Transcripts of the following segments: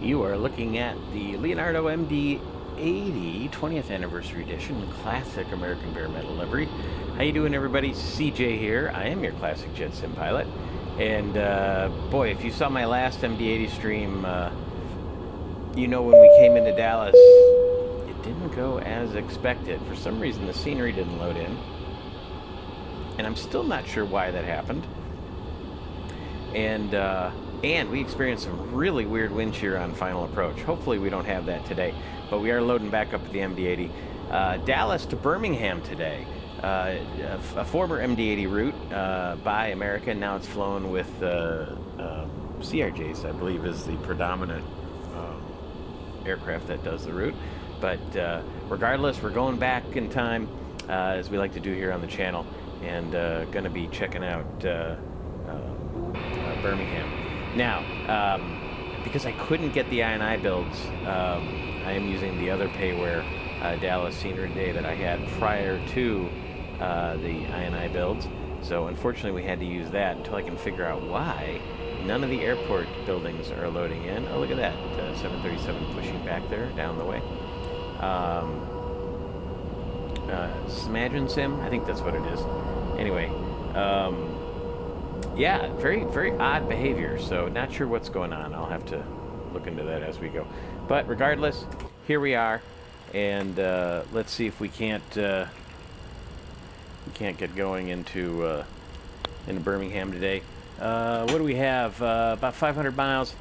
You are looking at the Leonardo MD-80 20th Anniversary Edition Classic American Bare Metal livery. How you doing, everybody? CJ here. I am your Classic Jet Sim pilot. And boy, if you saw my last MD-80 stream, you know when we came into Dallas, it didn't go as expected. For some reason, the scenery didn't load in. And I'm still not sure why that happened. And we experienced some really weird wind shear on final approach. Hopefully we don't have that today, but we are loading back up at the MD-80. Dallas to Birmingham today. A former MD-80 route by American. Now it's flown with CRJs, I believe, is the predominant aircraft that does the route. But regardless, we're going back in time, as we like to do here on the channel, and going to be checking out Birmingham. Now, because I couldn't get the I&I builds, I am using the other payware Dallas scenery day that I had prior to the I&I builds. So unfortunately we had to use that until I can figure out why none of the airport buildings are loading in. Oh, look at that, 737 pushing back there, down the way. Imagine Sim? I think that's what it is. Anyway, yeah, very, very odd behavior, so not sure what's going on. I'll have to look into that as we go. But regardless, here we are, and let's see if we can't get going into Birmingham today. What do we have? About 500 miles,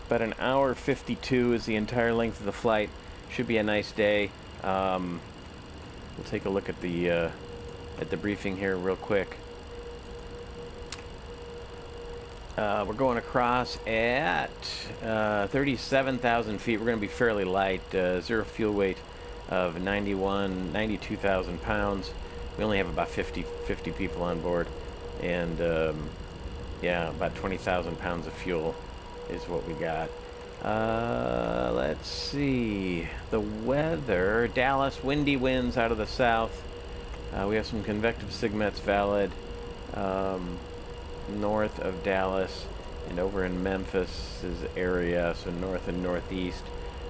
about an hour 52 is the entire length of the flight. Should be a nice day. We'll take a look at the briefing here real quick. We're going across at 37,000 feet. We're going to be fairly light. Zero fuel weight of 92,000 pounds. We only have about 50 people on board. And yeah, about 20,000 pounds of fuel is what we got. Let's see. The weather. Dallas, windy winds out of the south. We have some convective sigmets valid. North of Dallas and over in Memphis's area, so north and northeast.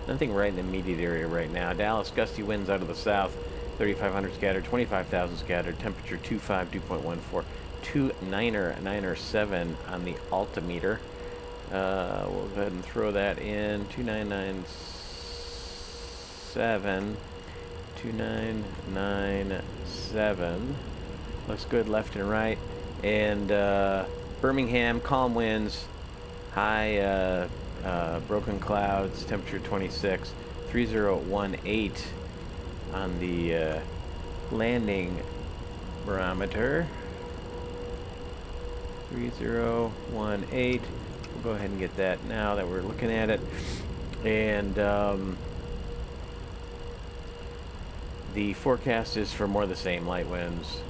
Nothing right in the immediate area right now. Dallas, gusty winds out of the south, 3,500 scattered, 25,000 scattered, temperature 25, dew point 14, 2.997 on the altimeter. We'll go ahead and throw that in, 2,997, 2,997. Looks good left and right. And Birmingham, calm winds, high broken clouds, temperature 26, 3018 on the landing barometer. 3018. We'll go ahead and get that now that we're looking at it. And the forecast is for more of the same, light winds,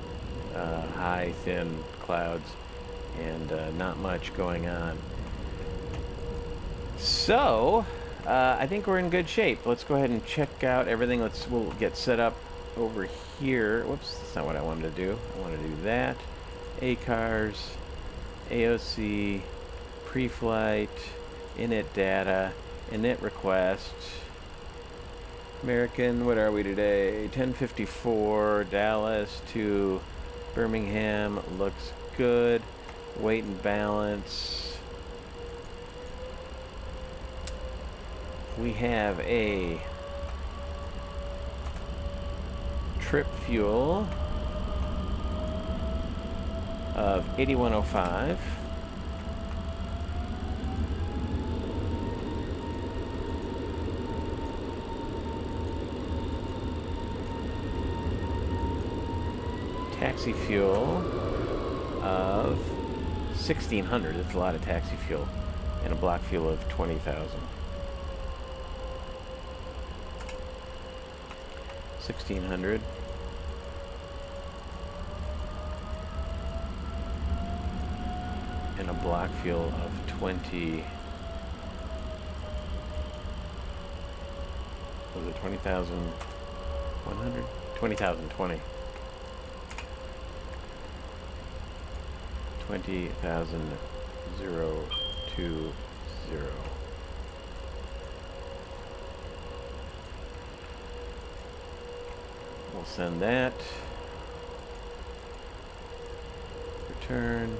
high, thin clouds, and not much going on. So, I think we're in good shape. Let's go ahead and check out everything. We'll get set up over here. Whoops, that's not what I wanted to do. I want to do that. ACARS, AOC, pre-flight, init data, init request. American, what are we today? 10:54, Dallas to Birmingham looks good. Weight and balance. We have a trip fuel of 8105. Taxi fuel of 1,600. That's a lot of taxi fuel. And a block fuel of 20,000. 1,600. And a block fuel of 20. Was it 20,100? 20,020. 20,020. We'll send that. Return.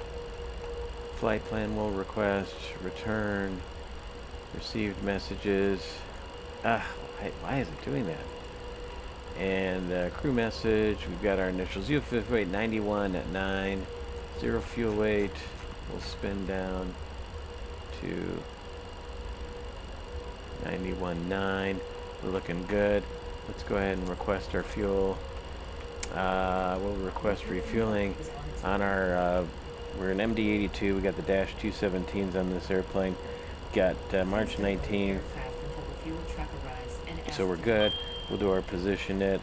Flight plan will request. Return. Received messages. Why is it doing that? And crew message. We've got our initials. Fuel weight 91 at 9. 0 fuel weight. We'll spin down to 91.9. We're looking good. Let's go ahead and request our fuel. We'll request refueling on our, we're an MD-82. We got the dash 217s on this airplane. Got March 19th. So we're good. We'll do our position it.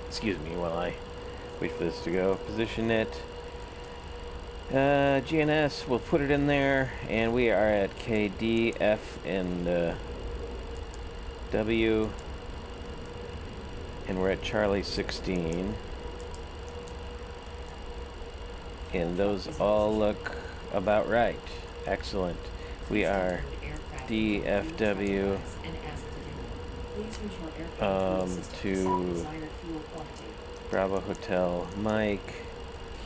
Excuse me while I wait for this to go. Position it. GNS, we'll put it in there, and we are at KD, F, and W, and we're at Charlie 16, and those all look about right. Excellent. We are DFW to Bravo Hotel Mike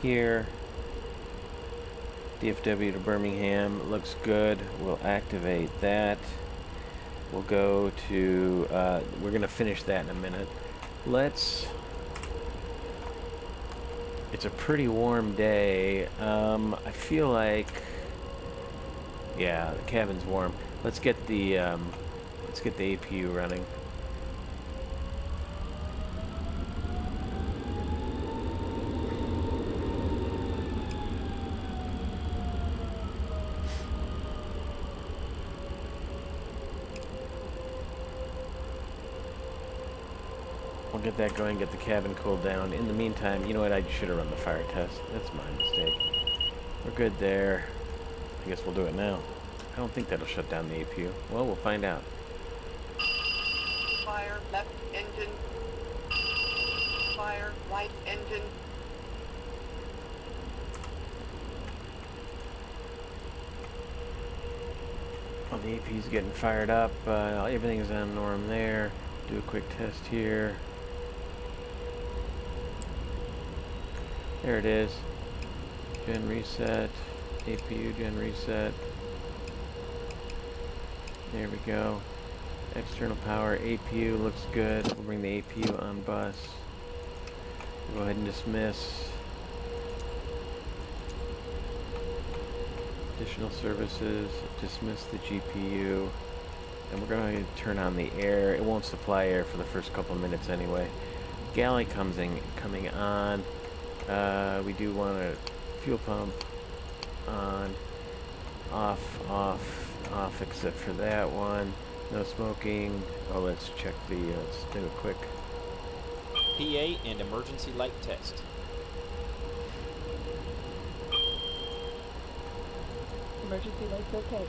here. DFW to Birmingham, looks good. We'll activate that. We'll go to, we're gonna finish that in a minute. It's a pretty warm day. I feel like, yeah, the cabin's warm. Let's get the APU running. We'll get that going, get the cabin cooled down. In the meantime, you know what? I should have run the fire test. That's my mistake. We're good there. I guess we'll do it now. I don't think that'll shut down the APU. Well, we'll find out. Fire left engine. Fire right engine. Well, the APU's getting fired up. Everything's on norm there. Do a quick test here. There it is. Gen reset. APU gen reset. There we go. External power. APU looks good. We'll bring the APU on bus. We'll go ahead and dismiss. Additional services. Dismiss the GPU. And we're going to turn on the air. It won't supply air for the first couple of minutes anyway. Galley coming on. We do want a fuel pump on, off, except for that one. No smoking. Oh, let's check the, let's do a quick PA and emergency light test. Emergency lights okay.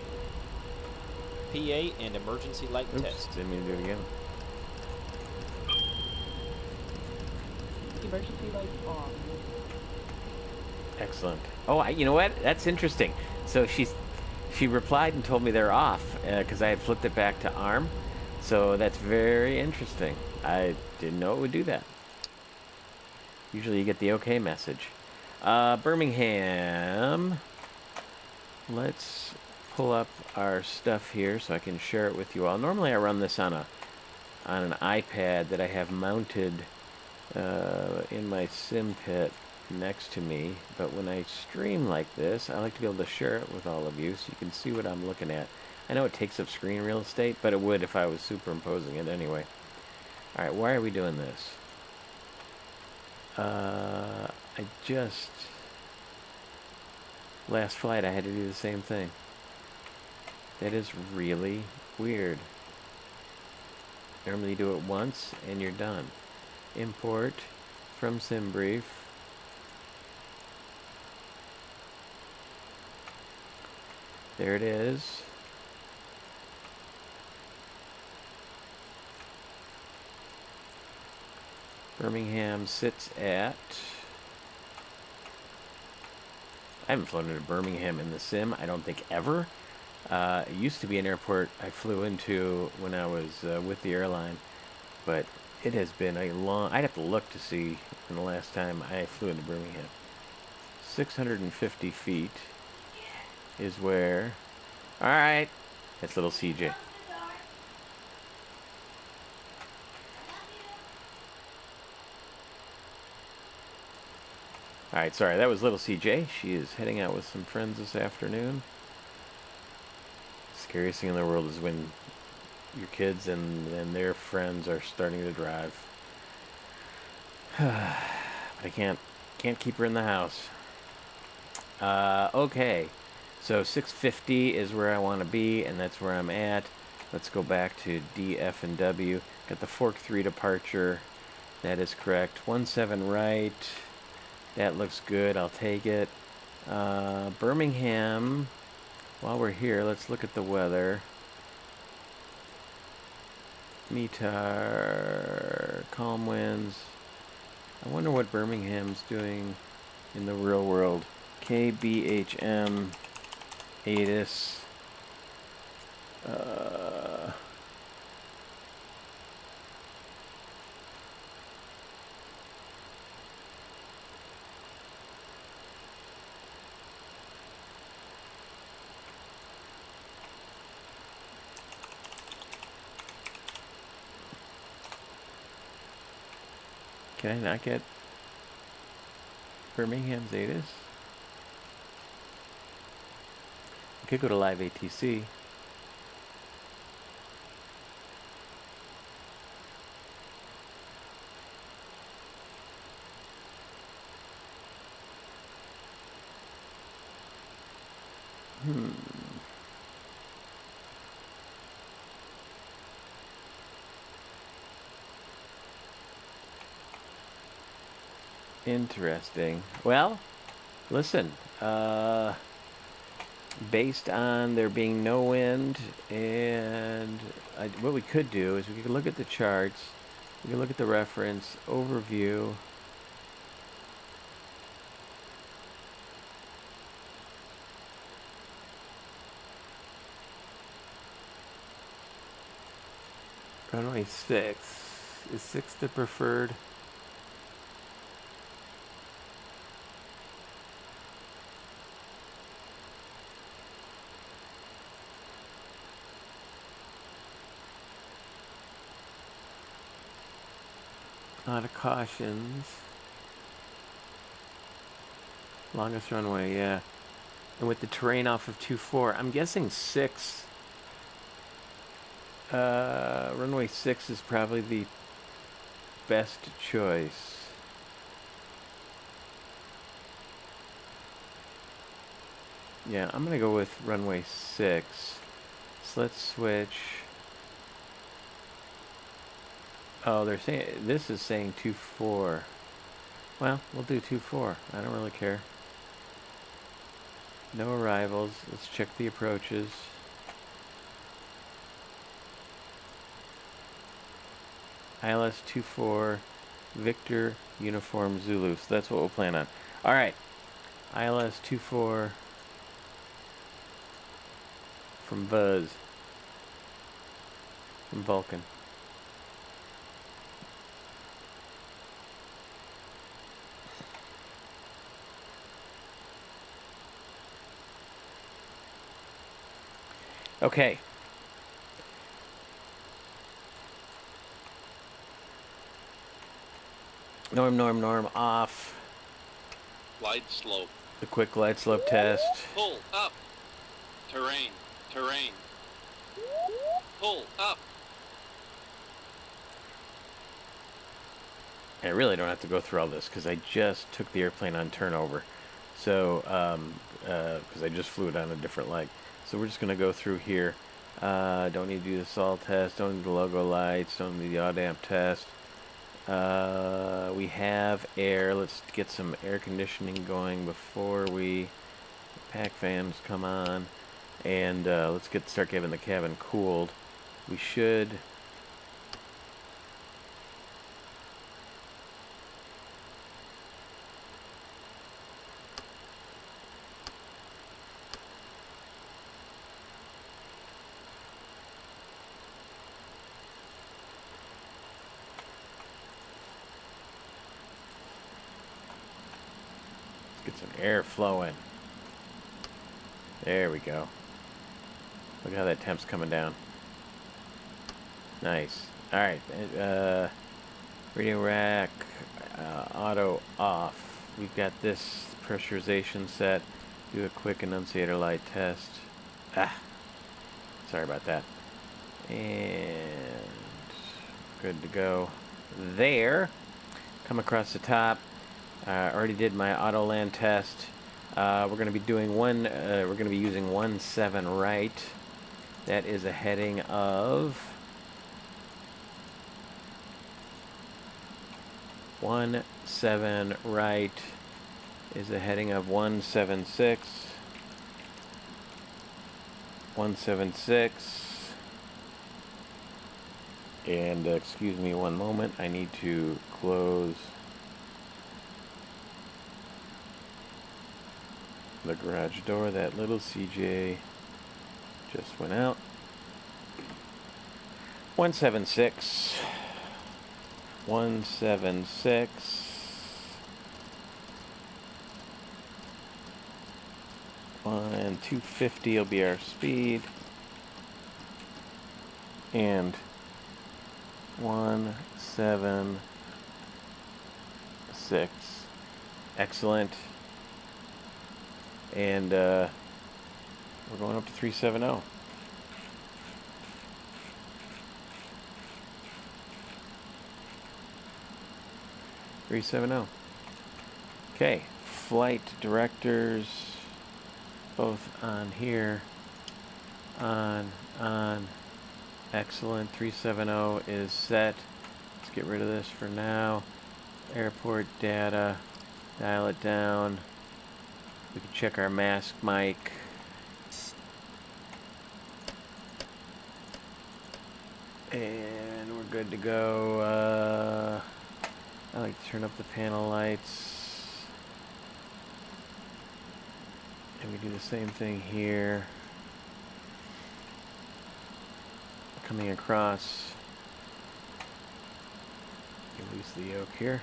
PA and emergency light Oops, test. didn't mean to do it again. Emergency lights off. Excellent. Oh, you know what? That's interesting. So she replied and told me they're off because I had flipped it back to ARM. So that's very interesting. I didn't know it would do that. Usually you get the okay message. Birmingham. Let's pull up our stuff here so I can share it with you all. Normally I run this on an iPad that I have mounted in my sim pit next to me, but when I stream like this, I like to be able to share it with all of you so you can see what I'm looking at. I know it takes up screen real estate, but it would if I was superimposing it anyway. Alright, why are we doing this? Last flight I had to do the same thing. That is really weird. Normally you do it once and you're done. Import from SimBrief. There it is. Birmingham sits at... I haven't flown into Birmingham in the sim, I don't think ever. It used to be an airport I flew into when I was with the airline, but it has been a long. I'd have to look to see when the last time I flew into Birmingham. 650 feet is where. All right, that's little CJ. All right, sorry, that was little CJ. She is heading out with some friends this afternoon. Scariest thing in the world is when your kids and their friends are starting to drive. But I can't keep her in the house. Okay, so 650 is where I want to be, and that's where I'm at. Let's go back to DFW. Got the Fork 3 departure. That is correct. 17 right. That looks good. I'll take it. Birmingham. While we're here, let's look at the weather. METAR, calm winds. I wonder what Birmingham's doing in the real world. BHM 80. Can I not get Birmingham's 80? I could go to live ATC. Interesting. Well, listen, based on there being no wind, and what we could do is we could look at the charts, we could look at the reference overview. Runway 6. Is 6 the preferred? A lot of cautions. Longest runway, yeah. And with the terrain off of 24, I'm guessing 6. Runway 6 is probably the best choice. Yeah, I'm gonna go with runway 6. So let's switch. Oh, they're saying this is saying 24. Well, we'll do 24. I don't really care. No arrivals. Let's check the approaches. ILS 24 Victor Uniform Zulu. So that's what we'll plan on. All right. ILS 24 from Buzz. From Vulcan. Okay. Norm, off. Glide slope. The quick glide slope test. Pull up. Terrain. Pull up. I really don't have to go through all this because I just took the airplane on turnover. So, because I just flew it on a different leg. So we're just going to go through here. Don't need to do the SOL test. Don't need the logo lights. Don't need the AUDAMP test. We have air. Let's get some air conditioning going before pack fans come on. And let's start getting the cabin cooled. We should... Let's get some air flowing. There we go. Look how that temp's coming down. Nice. All right. Radio rack, auto off. We've got this pressurization set. Do a quick enunciator light test. Sorry about that. And good to go there. Come across the top. Already did my auto land test. We're going to be doing we're going to be using 17 right. That is a heading of 17 right is a heading of 176. 176. And excuse me one moment. I need to close the garage door. That little CJ just went out. 176. 176. And 250 will be our speed. And 176. Excellent. And we're going up to 370. Okay, flight directors both on here. On. Excellent. 370 is set. Let's get rid of this for now. Airport data. Dial it down. We can check our mask mic. And we're good to go. I like to turn up the panel lights. And we do the same thing here. Coming across. Release the yoke here.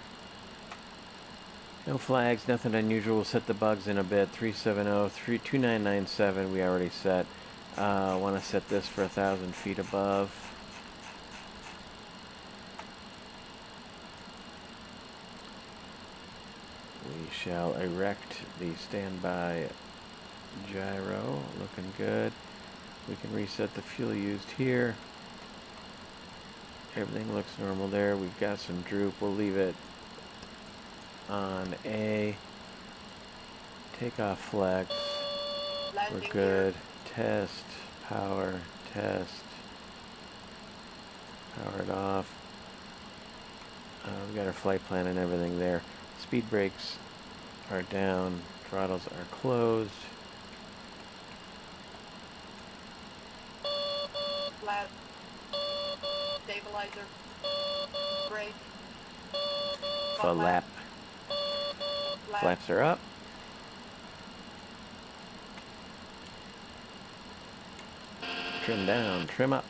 No flags, nothing unusual. We'll set the bugs in a bit. 370, 2997 we already set. Want to set this for 1,000 feet above. We shall erect the standby gyro. Looking good. We can reset the fuel used here. Everything looks normal there. We've got some droop. We'll leave it on A. Takeoff flex. We're good. Test. Power. Test. Power it off. We've got our flight plan and everything there. Speed brakes are down. Throttles are closed. Flat. Stabilizer. Brake. Flap. Flaps are up. Trim down, trim up.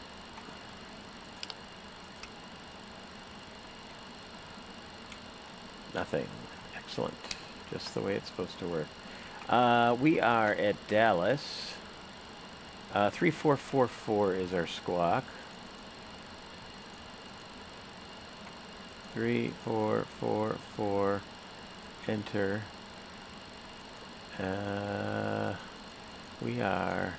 Nothing. Excellent. Just the way it's supposed to work. We are at Dallas. 3444 is our squawk. 3444. Enter. We are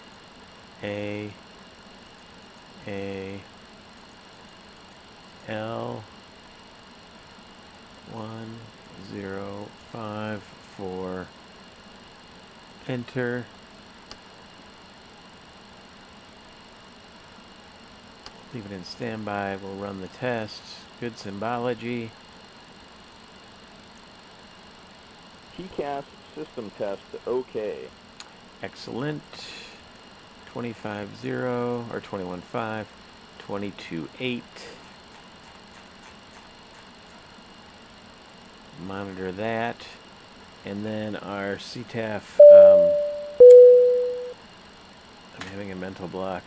L1054. Enter. Leave it in standby. We'll run the tests. Good symbology. TCAS system test okay. Excellent. 25.0 or 21.5. 22.8. Monitor that. And then our CTAF. I'm having a mental block.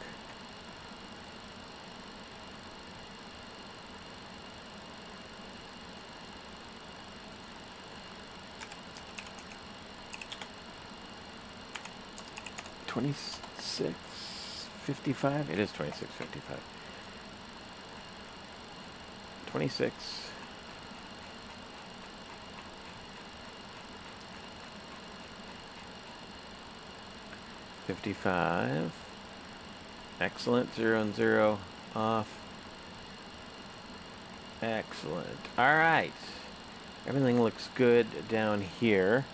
26:55? It is 26:55. 26. $55. Excellent. 0 and 0 off. Excellent. All right. Everything looks good down here.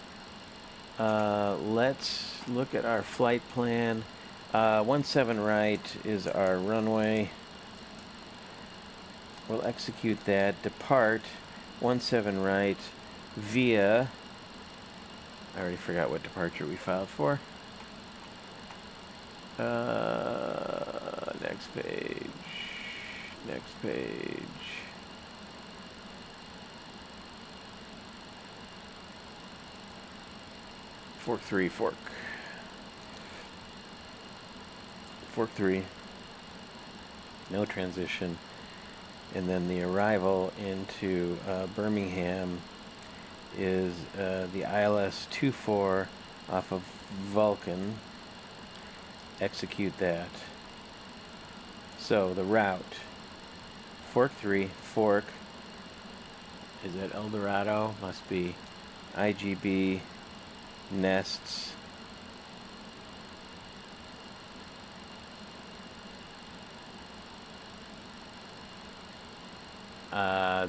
Let's look at our flight plan. 17 right is our runway. We'll execute that. Depart 17 right via... I already forgot what departure we filed for. Next page. Next page. Fork 3, fork. Fork 3. No transition. And then the arrival into Birmingham is the ILS 24 off of Vulcan. Execute that. So the route, fork 3, fork, is at El Dorado, must be IGB, nests,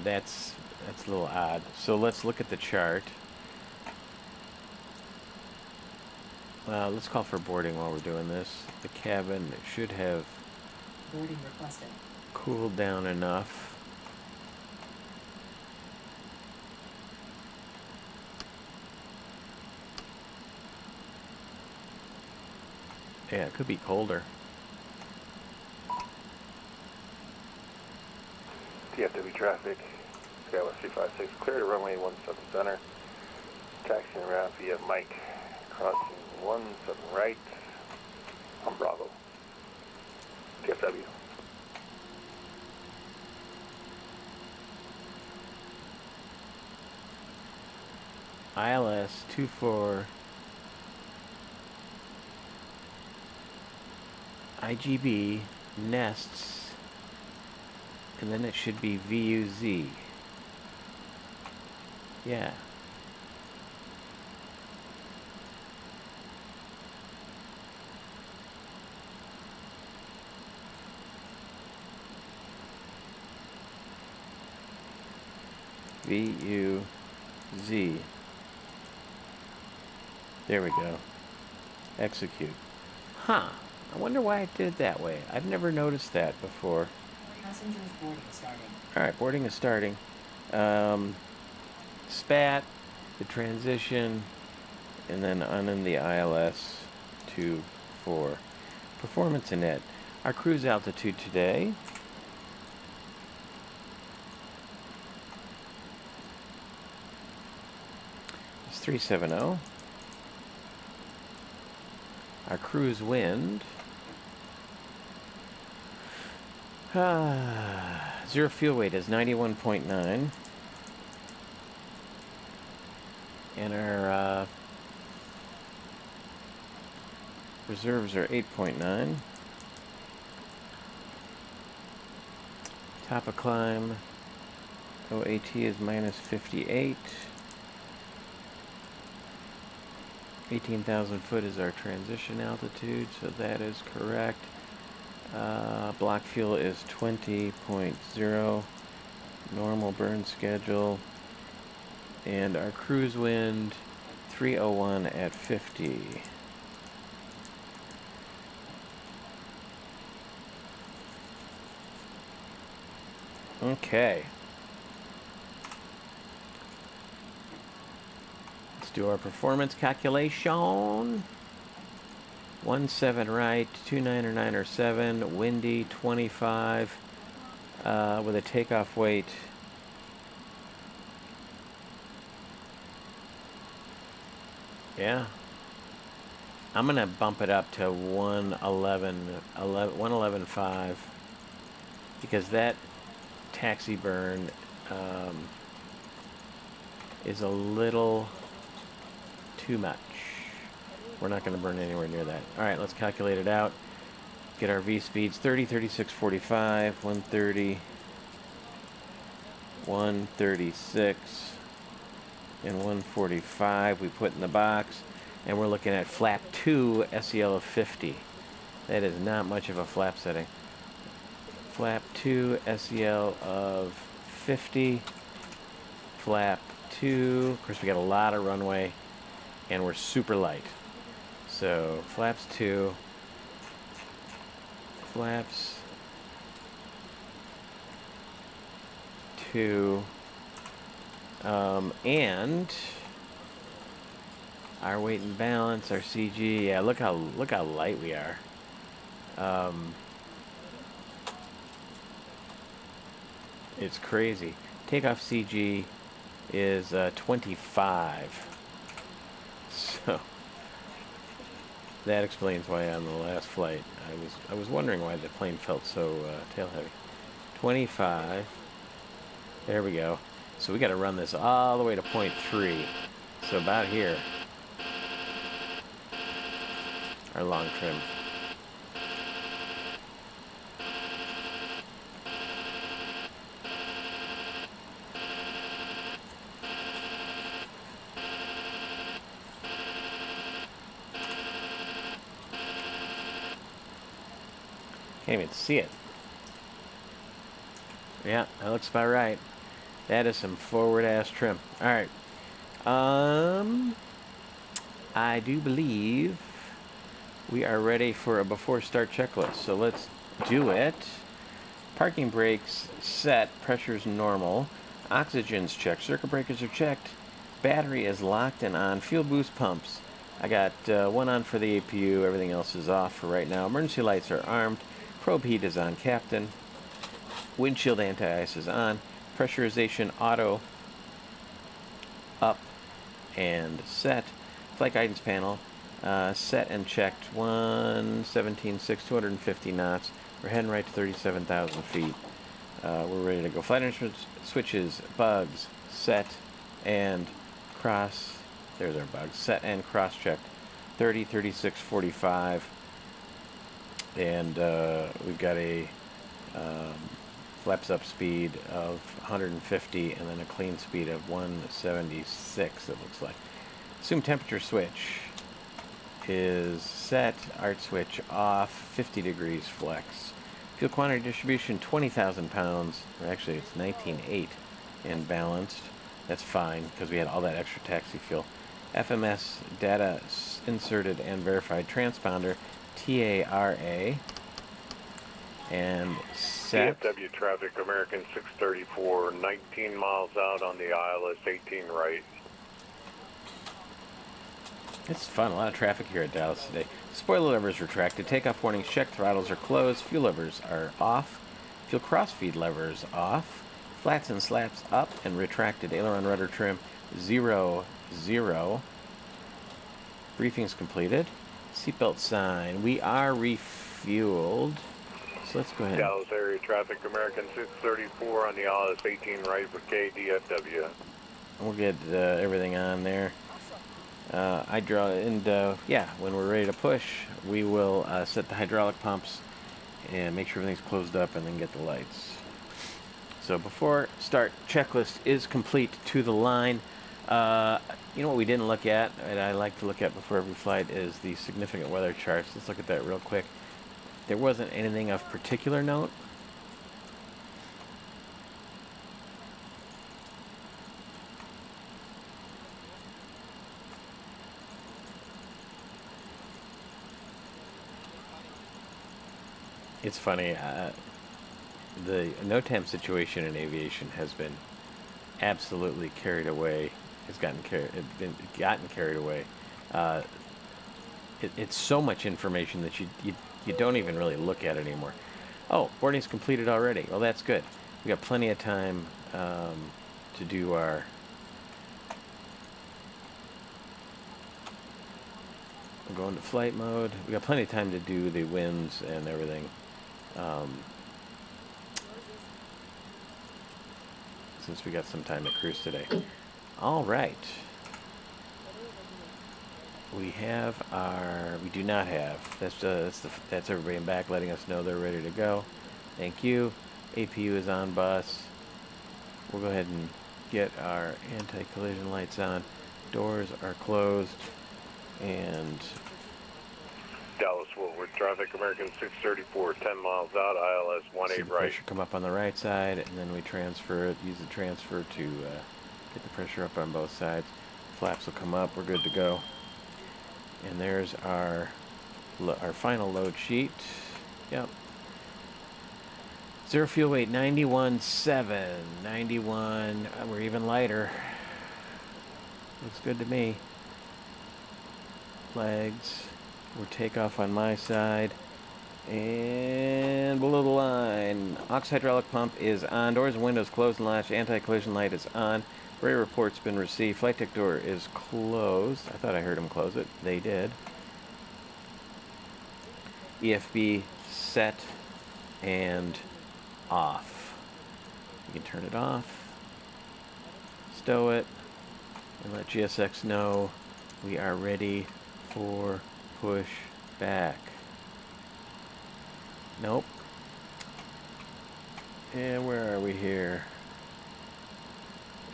that's a little odd. So let's look at the chart. Let's call for boarding while we're doing this. The cabin should have Boarding requested. cooled down enough. Yeah, it could be colder. DFW traffic, Skywest 356, clear to runway 17 center. Taxiing around via Mike, crossing 17 right on Bravo. DFW. ILS 24 IGB nests, and then it should be VUZ. Yeah. VUZ. There we go. Execute. Huh. I wonder why it did that way. I've never noticed that before. Passengers boarding starting. Alright, boarding is starting. Spat, the transition, and then on in the ILS 24. Performance and net. Our cruise altitude today is 370. Our cruise wind, zero fuel weight is 91.9, and our reserves are 8.9. Top of climb, OAT is minus 58. 18,000 foot is our transition altitude, so that is correct. Block fuel is 20.0. Normal burn schedule. And our cruise wind, 301 at 50. Okay. Do our performance calculation. 17 right, 29 or 7, windy 25, with a takeoff weight I'm gonna bump it up to 111.5 because that taxi burn is a little too much. We're not going to burn anywhere near that. All right, let's calculate it out. Get our V speeds: 30, 36, 45, 130, 136, and 145 we put in the box. And we're looking at flap 2 SEL of 50. That is not much of a flap setting. Flap 2 SEL of 50. Flap 2. Of course, we got a lot of runway, and we're super light. So flaps 2. Flaps 2. And our weight and balance, our CG. Yeah, look how light we are. It's crazy. Takeoff CG is 25. So that explains why on the last flight I was wondering why the plane felt so tail heavy. 25. There we go. So we got to run this all the way to 0.3. So about here. Our long trim. Can't even see it. Yeah, that looks about right. That is some forward ass trim. All right. I do believe we are ready for a before start checklist. So let's do it. Parking brakes set, pressure's normal. Oxygen's checked, circuit breakers are checked. Battery is locked and on. Fuel boost pumps. I got one on for the APU, everything else is off for right now. Emergency lights are armed. Probe heat is on captain. Windshield anti-ice is on. Pressurization auto up and set. Flight guidance panel set and checked. 117.6, 250 knots. We're heading right to 37,000 feet. We're ready to go. Flight instruments, switches, bugs, set and cross. There's our bugs. Set and cross checked. 30, 36, 45. And we've got a flaps up speed of 150 and then a clean speed of 176, it looks like. Assume temperature switch is set. Art switch off. 50 degrees flex. Fuel quantity distribution 20,000 pounds. Or actually, it's 19.8 and balanced. That's fine because we had all that extra taxi fuel. FMS data inserted and verified. Transponder TARA and set. DFW traffic, American 634, 19 miles out on the ILS 18 right. It's fun. A lot of traffic here at Dallas today. Spoiler levers retracted. Takeoff warnings checked. Throttles are closed. Fuel levers are off. Fuel crossfeed levers off. Flats and slaps up and retracted. Aileron rudder trim 0, 0. Briefing's completed. Seatbelt sign. We are refueled. So let's go ahead. Dallas area traffic, American 634 on the ILS 18 right for KDFW. We'll get everything on there. Yeah, when we're ready to push, we will set the hydraulic pumps and make sure everything's closed up and then get the lights. So before start, checklist is complete to the line. You know what we didn't look at, and I like to look at before every flight, is the significant weather charts. Let's look at that real quick. There wasn't anything of particular note. It's funny, the no-temp situation in aviation has been absolutely carried away. It's gotten carried away. It's so much information that you don't even really look at it anymore. Oh, boarding's completed already. Well, that's good. We got plenty of time to do our. We'll go into flight mode. We got plenty of time to do the winds and everything. Since we got some time to cruise today. All right. We have our, we do not have, that's everybody in back letting us know they're ready to go. Thank you. APU is on bus. We'll go ahead and get our anti-collision lights on. Doors are closed. And Dallas Woolworth traffic, American 634, 10 miles out, ILS see 18 the right. pressure come up on the right side, and then we transfer it, use the transfer to get the pressure up on both sides. Flaps will come up, we're good to go. And there's our final load sheet. Yep. Zero fuel weight, 91.7. 91, we're even lighter. Looks good to me. Flags. We're takeoff on my side. And below the line, aux hydraulic pump is on. Doors and windows closed and latched. Anti-collision light is on. Radar report's been received. Flight deck door is closed. I thought I heard them close it. They did. EFB set and off. You can turn it off, stow it, and let GSX know we are ready for push back. Nope. And where are we here?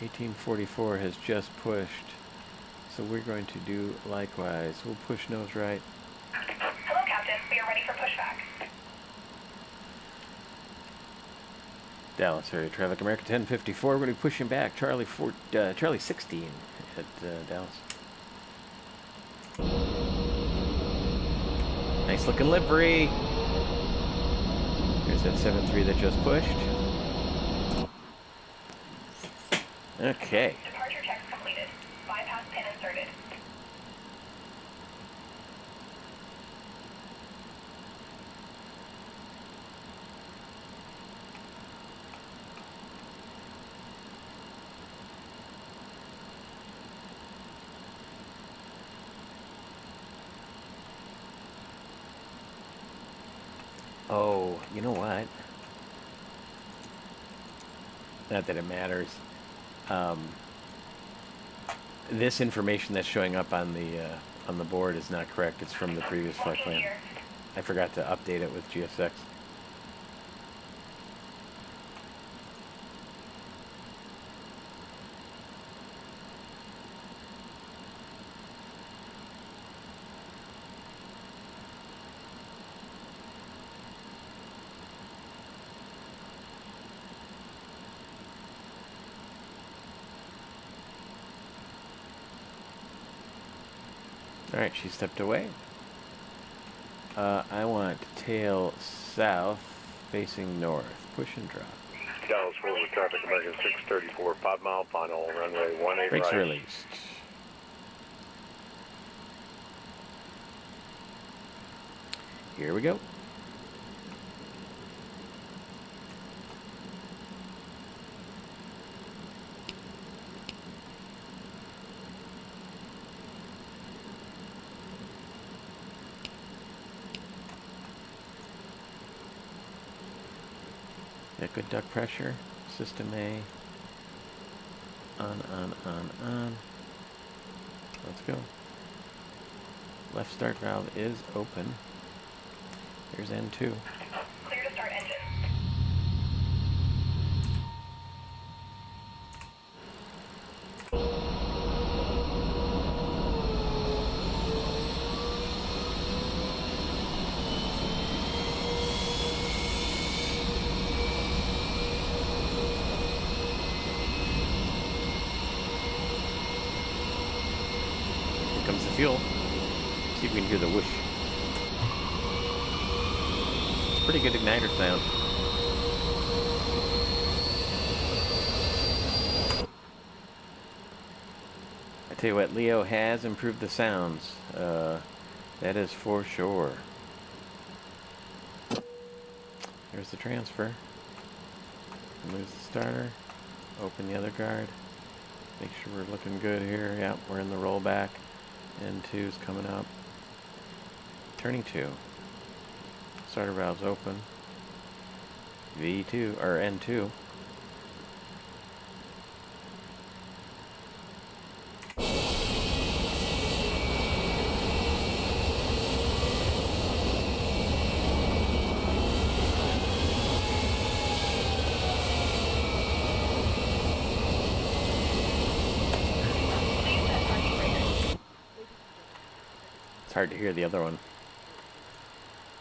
1844 has just pushed. So we're going to do likewise. We'll push nose right. Hello, Captain. We are ready for pushback. Dallas area traffic, American 1054. We're going to be pushing back. Charlie 16 at Dallas. Nice looking livery. Here's that 73 that just pushed. Okay. Departure checks completed. Bypass pin inserted. Oh, you know what? Not that it matters. This information that's showing up on the board is not correct. It's from the previous flight plan. Here. I forgot to update it with GSX. Alright, she stepped away. I want tail south, facing north. Push and drop. Dallas Woolworth traffic, American 634, 5 mile final, runway 18 Brakes right. released. Here we go. Got good duct pressure. System A. On. Let's go. Left start valve is open. Here's N2. Clear to start engine. Here comes the fuel. See if we can hear the whoosh. It's pretty good igniter sound. I tell you what, Leo has improved the sounds. That is for sure. Here's the transfer. Lose the starter. Open the other guard. Make sure we're looking good here. Yep, we're in the rollback. N2's coming up. Turning 2. Starter valve's open. V2, or N2. It's hard to hear the other one.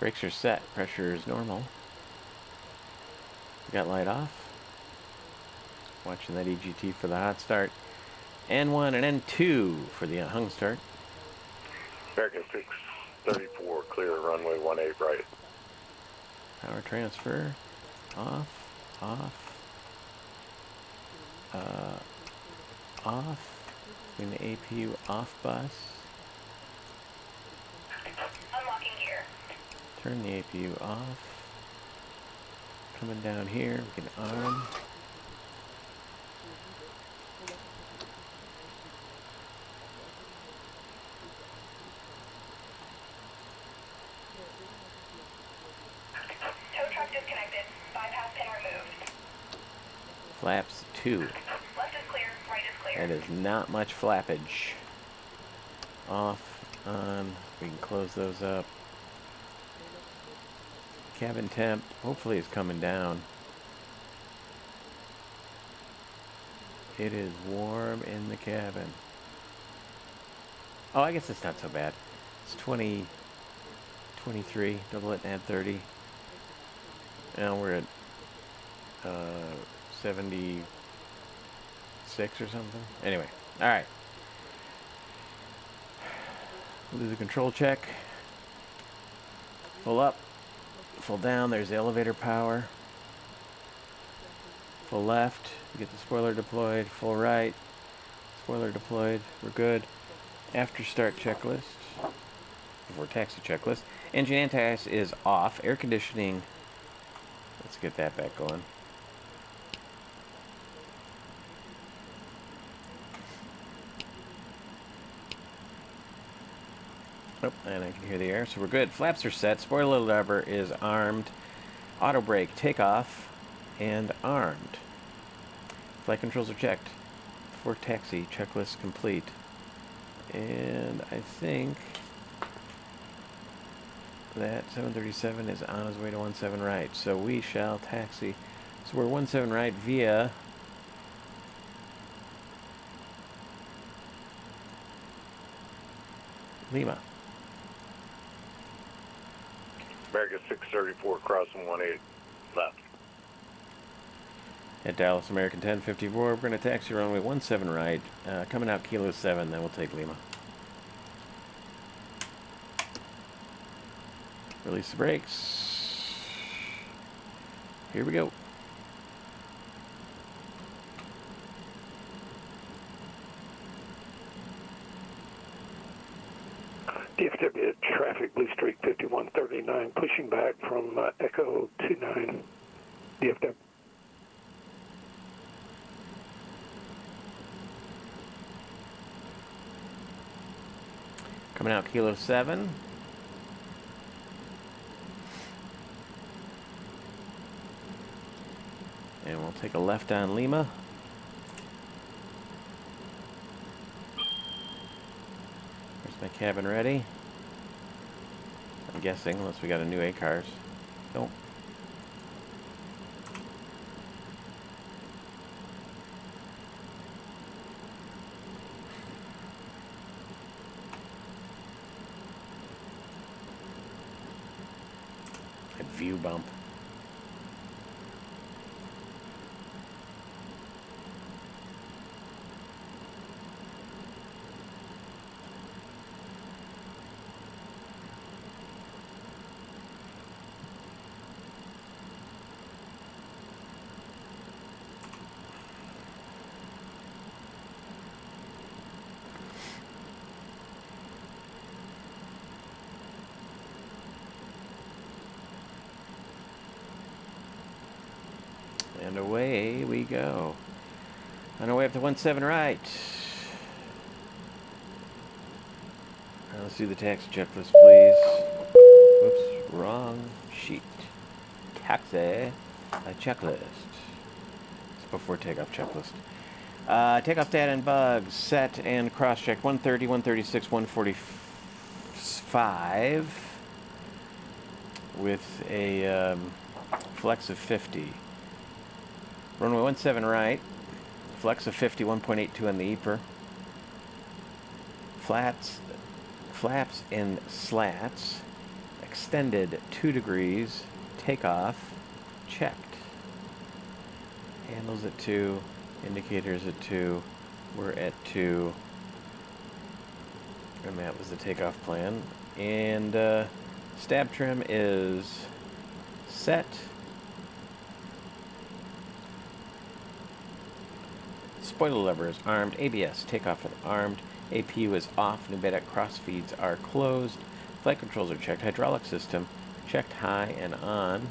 Brakes are set. Pressure is normal. We got light off. Watching that EGT for the hot start. N1 and N2 for the hung start. American 634, clear runway 18 right. Power transfer. Off. Off. In the APU off bus. Unlocking gear. Turn the APU off. Coming down here, we can arm. Tow truck disconnected. Bypass pin removed. Flaps 2. Left is clear, right is clear. That is not much flappage. Off, on, we can close those up. Cabin temp, hopefully is coming down. It is warm in the cabin. Oh, I guess it's not so bad. It's 23, double it and add 30. Now we're at 76 or something. Anyway, all right. We'll do the control check. Full up, full down. There's the elevator power. Full left, you get the spoiler deployed. Full right, spoiler deployed. We're good. After start checklist, before taxi checklist. Engine anti-ice is off. Air conditioning, let's get that back going. Oh, and I can hear the air, so we're good. Flaps are set. Spoiler lever is armed. Auto brake, takeoff, and armed. Flight controls are checked. For taxi, checklist complete. And I think that 737 is on his way to 17 right. So we shall taxi. So we're 17 right via Lima. American 634, crossing 18 left. At Dallas American 1054, we're going to taxi runway 17 right, coming out Kilo 7, then we'll take Lima. Release the brakes. Here we go. DFW traffic, Blue Streak 5139, pushing back from Echo 29, DFW. Coming out Kilo 7. And we'll take a left on Lima. Where's my cabin ready? I'm guessing, unless we got a new A-cars. Nope. That view bump. And away we go. On our way up to 17 right. Now let's do the taxi checklist, please. Whoops, wrong sheet. Taxi checklist. It's before takeoff checklist. Takeoff data and bugs. Set and cross-check 130, 136, 145. With a flex of 50. Runway 17 right, flex of 50, 1.82 on the EPR. Flaps flaps and slats, extended 2 degrees, takeoff, checked. Handles at 2, indicators at 2, we're at 2, and that was the takeoff plan. And stab trim is set. Spoiler lever is armed, ABS, takeoff and armed, APU is off, pneumatic cross feeds are closed, flight controls are checked, hydraulic system checked high and on,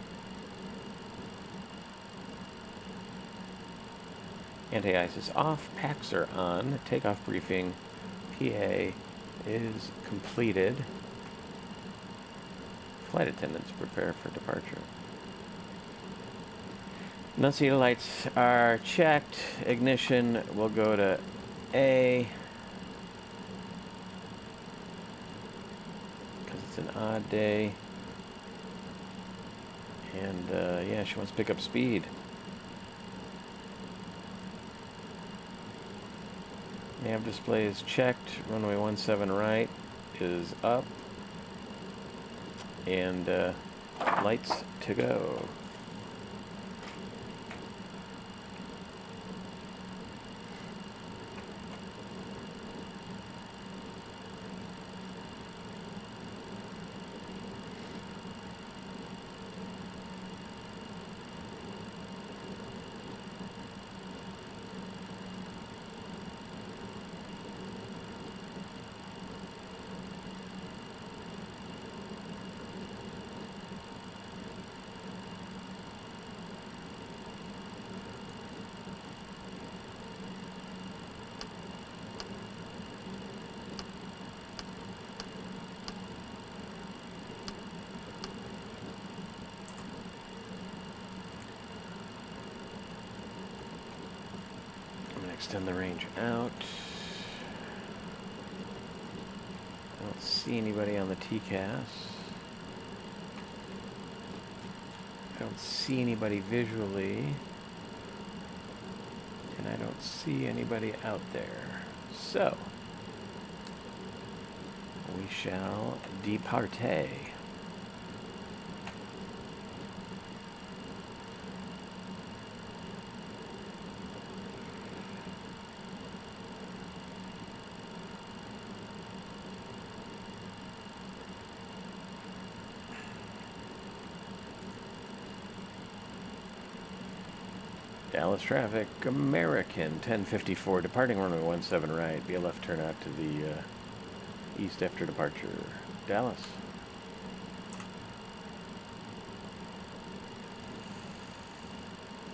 anti-ice is off, packs are on, takeoff briefing, PA is completed, flight attendants prepare for departure. Annunciator lights are checked, ignition will go to A, because it's an odd day, and yeah, she wants to pick up speed. Nav display is checked, runway 17 right is up, and lights to go. Extend the range out. I don't see anybody on the TCAS. I don't see anybody visually. And I don't see anybody out there. So, we shall depart. Dallas traffic, American 1054, departing runway 17 right, be a left turn out to the east after departure. Dallas.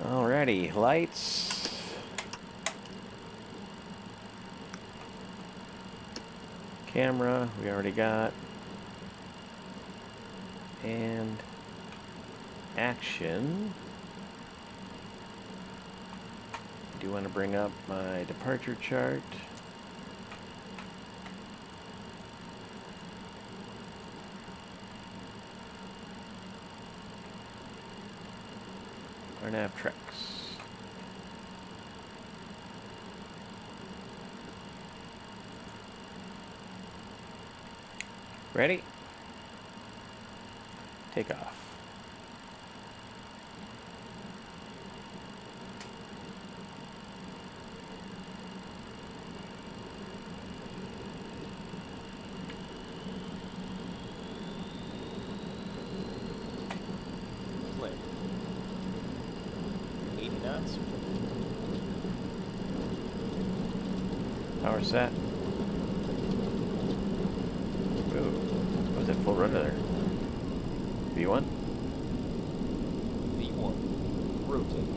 Alrighty, lights. Camera, we already got. And action. I do want to bring up my departure chart. Our nav tracks. Ready? Take off. Clear. 80 knots. Power set. Ooh, what was that full rudder there? V1? V1. Rotate.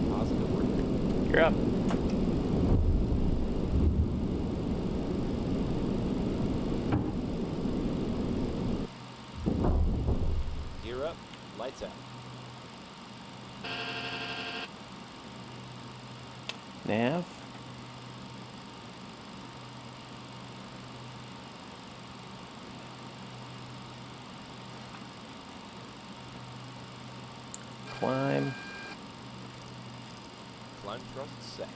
Positive route. You're up. Gear up. Lights out. Nav. climb. Climb thrust set.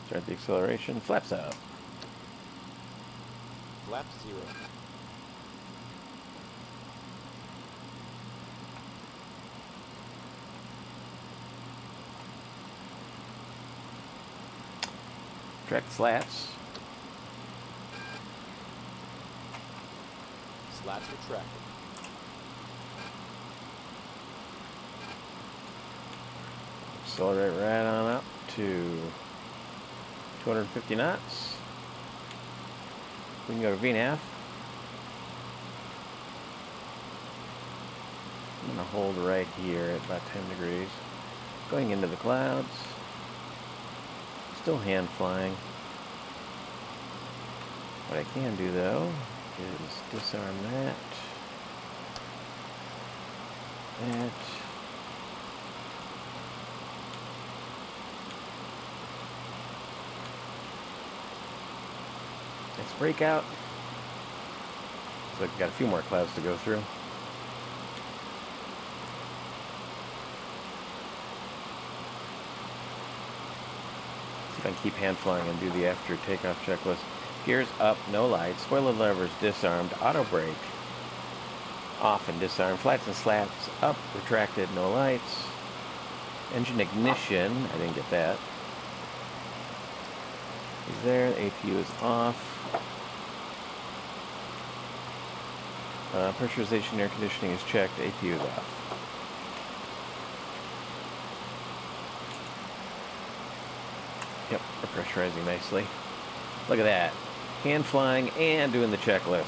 Start the acceleration. Flaps up. Flap 0. Track slats. Slats retracted. Accelerate right on up to 250 knots. We can go to VNAV. I'm going to hold right here at about 10 degrees. Going into the clouds. Still hand flying. What I can do though is disarm that. That. Let's break out. So I've got a few more clouds to go through. See if I can keep hand flying and do the after takeoff checklist. Gears up, no lights. Spoiler levers disarmed. Auto brake off and disarmed. Flats and slats up, retracted, no lights. Engine ignition, I didn't get that. Is there, the APU is off. Pressurization, air conditioning is checked, APU is off. Yep, we're pressurizing nicely. Look at that. Hand flying and doing the checklist.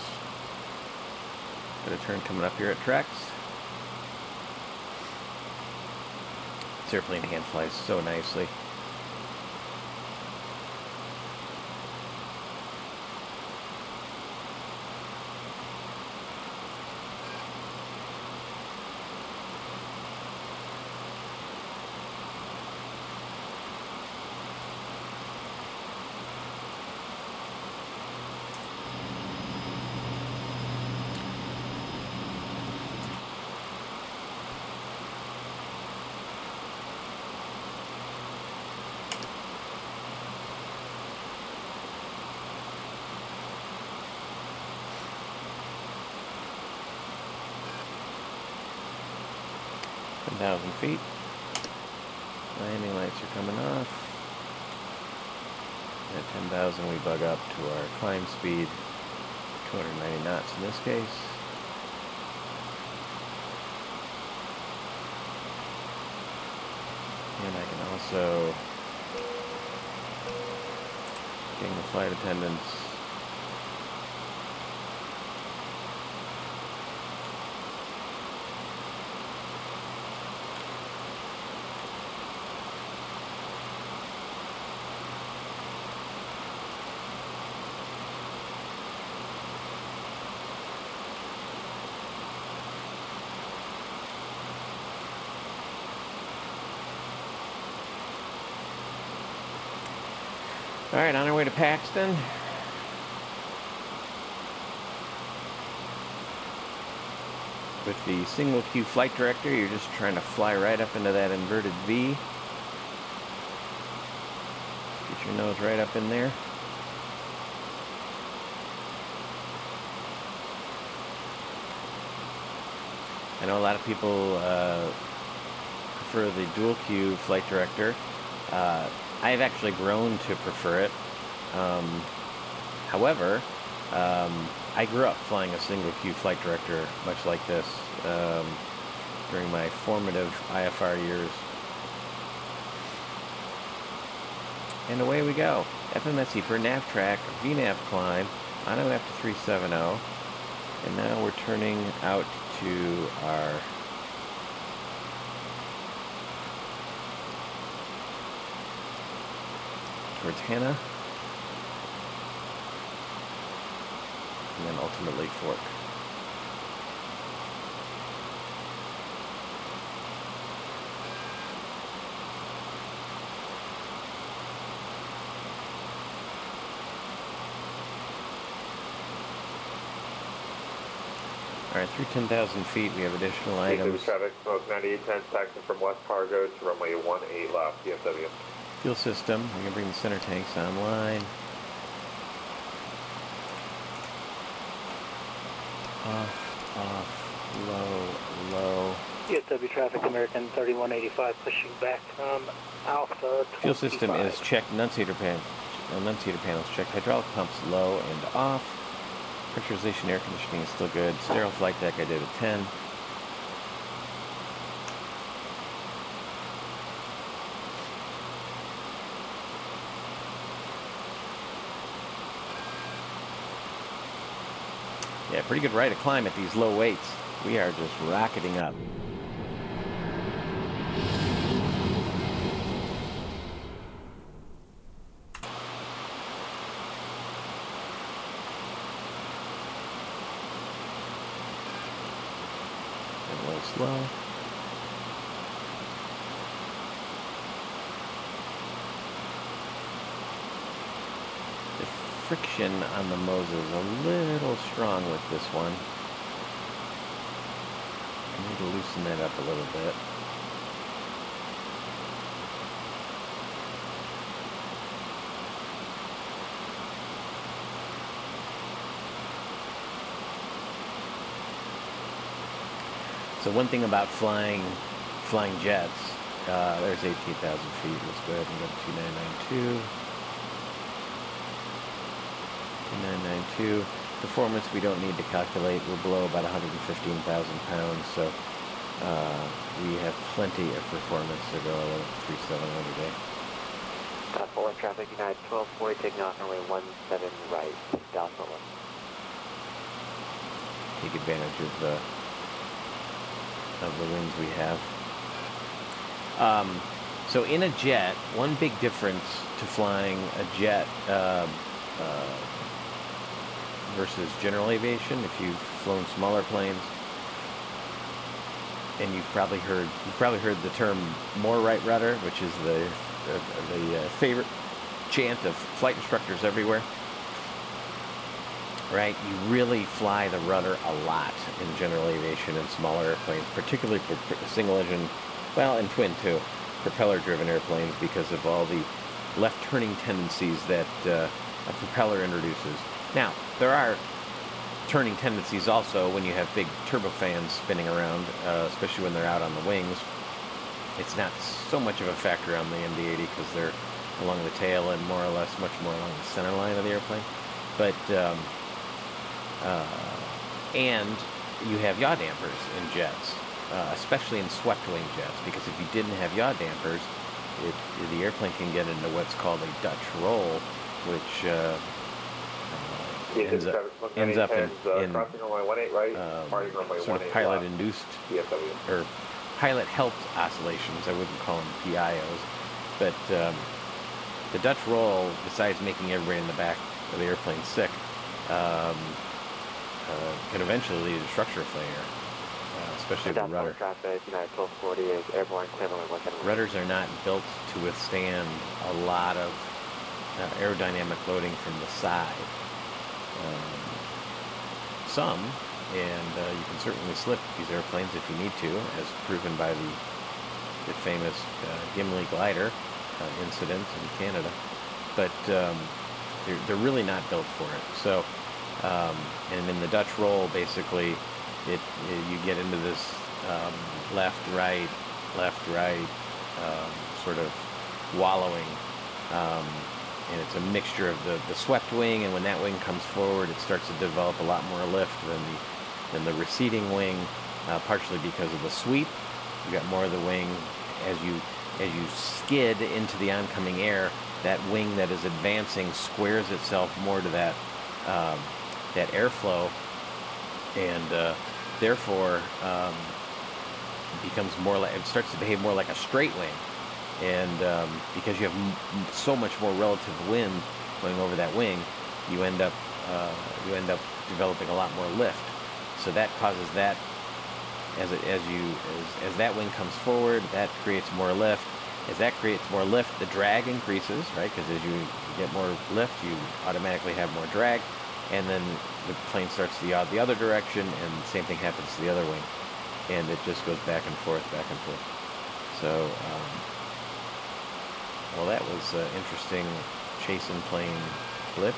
Got a turn coming up here at Trex. This airplane hand flies so nicely. Feet. Landing lights are coming off. At 10,000 we bug up to our climb speed, 290 knots in this case. And I can also getting the flight attendants All right, on our way to Paxton. With the single queue flight director, you're just trying to fly right up into that inverted V. Get your nose right up in there. I know a lot of people prefer the dual queue flight director. I've actually grown to prefer it. However, I grew up flying a single queue flight director, much like this, during my formative IFR years. And away we go. FMSE per nav track, VNAV climb, on our way up to 370. And now we're turning out to our towards Hannah, and then ultimately Fork. All right, through 10,000 feet, we have additional items. Traffic, smoke 9810, taxing from West Cargo to runway 18 left, DFW. Fuel system, we're gonna bring the center tanks online. Off, low, low. DFW traffic, American 3185, pushing back from Alpha. Fuel system is checked. Annunciator panels checked. Hydraulic pumps low and off. Pressurization, air conditioning is still good. Sterile flight deck, I did a 10. Yeah, pretty good rate of climb at these low weights. We are just rocketing up. A little slow. The friction on the Moses is a little strong with this one. I need to loosen that up a little bit. So one thing about flying jets, there's 18,000 feet. Let's go ahead and go to 2992. 2992. Performance we don't need to calculate. We're below about 115,000 pounds, so we have plenty of performance to go at 37 every day. Forward traffic, United 1240, taking off runway 17 right, Dallas Fort Worth. Take advantage of the wings we have. So in a jet, one big difference to flying a jet versus general aviation, if you've flown smaller planes, and you've probably heard the term more right rudder, which is the favorite chant of flight instructors everywhere. Right, you really fly the rudder a lot in general aviation and smaller airplanes, particularly single engine, well, and twin too, propeller-driven airplanes, because of all the left-turning tendencies that a propeller introduces. Now, there are turning tendencies also when you have big turbofans spinning around, especially when they're out on the wings. It's not so much of a factor on the MD-80 because they're along the tail and more or less much more along the center line of the airplane. But and you have yaw dampers in jets, especially in swept-wing jets, because if you didn't have yaw dampers, the airplane can get into what's called a Dutch roll, which ends up in sort of pilot-induced or pilot-helped oscillations. I wouldn't call them PIOs, but the Dutch roll, besides making everybody in the back of the airplane sick, can eventually lead to structural failure, especially the rudder. Rudders are not built to withstand a lot of aerodynamic loading from the side. Some, and you can certainly slip these airplanes if you need to, as proven by the famous Gimli glider incident in Canada. But they're really not built for it. So, and in the Dutch roll, basically, you get into this left, right, sort of wallowing. And it's a mixture of the swept wing, and when that wing comes forward, it starts to develop a lot more lift than the receding wing, partially because of the sweep. You got more of the wing as you skid into the oncoming air. That wing that is advancing squares itself more to that airflow, and therefore becomes more like, it starts to behave more like a straight wing. And because you have so much more relative wind going over that wing, you end up developing a lot more lift. So that causes that, as that wing comes forward, that creates more lift. As that creates more lift, the drag increases, right? Because as you get more lift, you automatically have more drag, and then the plane starts to yaw the other direction, and the same thing happens to the other wing, and it just goes back and forth, back and forth. So, well, that was interesting chase plane blip.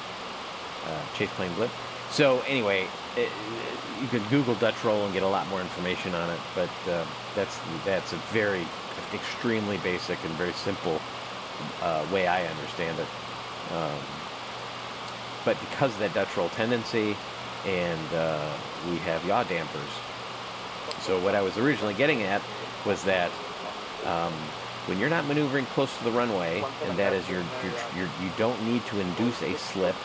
So anyway, you could Google Dutch roll and get a lot more information on it, but that's a very extremely basic and very simple way I understand it. But because of that Dutch roll tendency, and we have yaw dampers. So what I was originally getting at was that when you're not maneuvering close to the runway, and that is you don't need to induce a slip,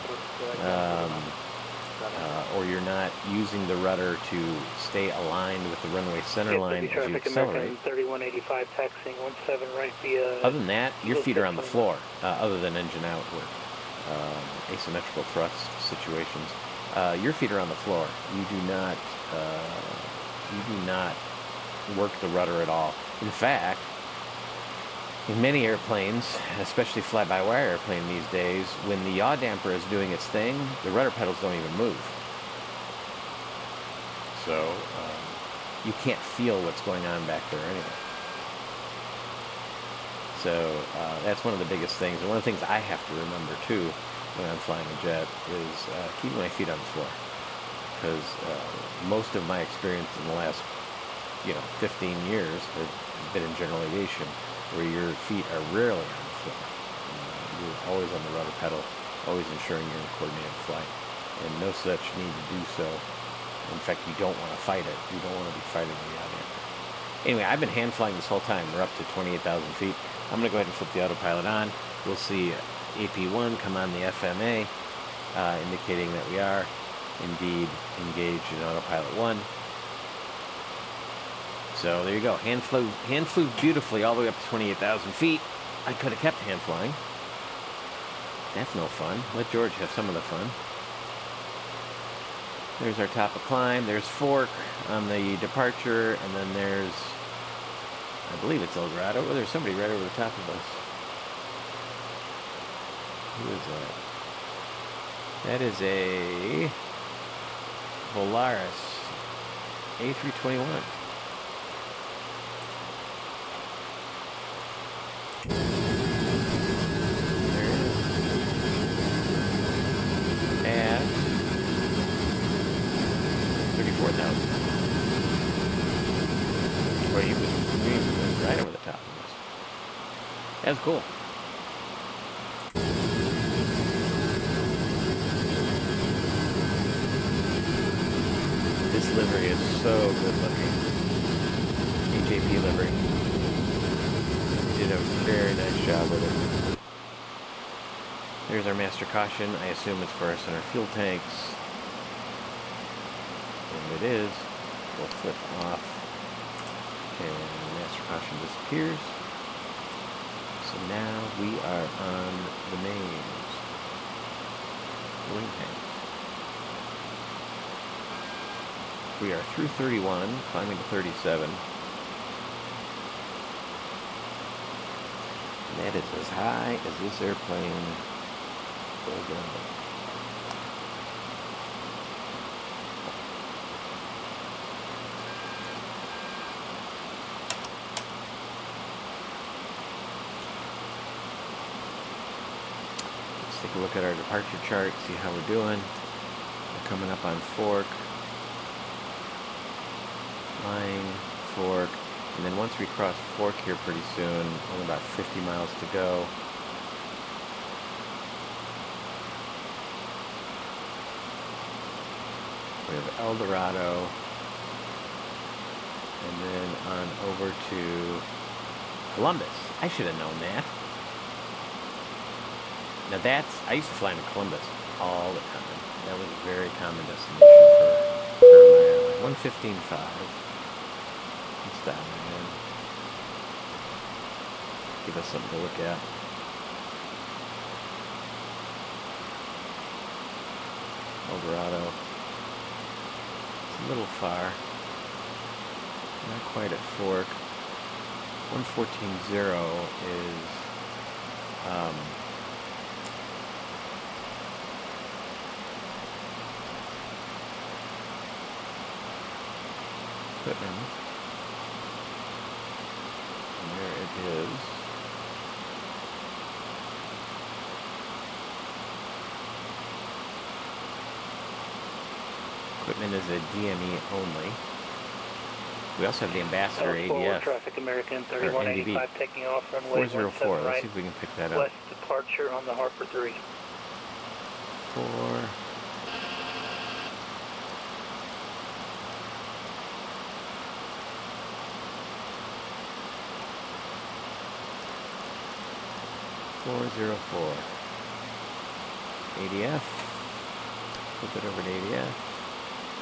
or you're not using the rudder to stay aligned with the runway center line as you accelerate. 3185 taxiing 17 right via. Other than that, your feet are on the floor, other than engine out work, asymmetrical thrust situations. Your feet are on the floor. You do not work the rudder at all. In fact, in many airplanes, especially fly-by-wire airplane these days, when the yaw damper is doing its thing, the rudder pedals don't even move. So you can't feel what's going on back there anyway. So that's one of the biggest things. And one of the things I have to remember too when I'm flying a jet is keeping my feet on the floor. Because most of my experience in the last 15 years has been in general aviation, where your feet are rarely on the floor. You're always on the rudder pedal, always ensuring you're in coordinated flight, and no such need to do so. In fact, you don't want to fight it. You don't want to be fighting the yaw damper. Anyway, I've been hand flying this whole time. We're up to 28,000 feet. I'm going to go ahead and flip the autopilot on. We'll see AP1 come on the FMA, indicating that we are indeed engaged in autopilot 1. So there you go. Hand flew beautifully all the way up to 28,000 feet. I could have kept hand flying. That's no fun. Let George have some of the fun. There's our top of climb. There's Fork on the departure, and then there's, I believe it's El Dorado. Oh, there's somebody right over the top of us. Who is that? That is a Volaris A321. At 34,000. Well, he was right over the top of us. That's cool. This livery is so good looking. HAP livery. Did a very nice job with it. There's our master caution. I assume it's for us in our fuel tanks. And it is. We'll flip off. And master caution disappears. So now we are on the mains. Wing tanks. We are through 31, climbing to 37. And that is as high as this airplane will go. Let's take a look at our departure chart, see how we're doing. We're coming up on Fork. Line, Fork, and then once we cross Fork here pretty soon, only about 50 miles to go. We have El Dorado, and then on over to Columbus. I should have known that. Now I used to fly into Columbus all the time. That was a very common destination for my airline. 115.5. Stop, man. Give us something to look at. El Dorado. It's a little far. Not quite at Fork. 114.0 is equipment. And there it is. Equipment is a DME only. We also have the Ambassador ADF. Traffic American or 3185 NDB. taking off runway 404. 17 Let's right. see if we can pick that up. West departure on the Harper 3. 4. ADF. Flip it over to ADF.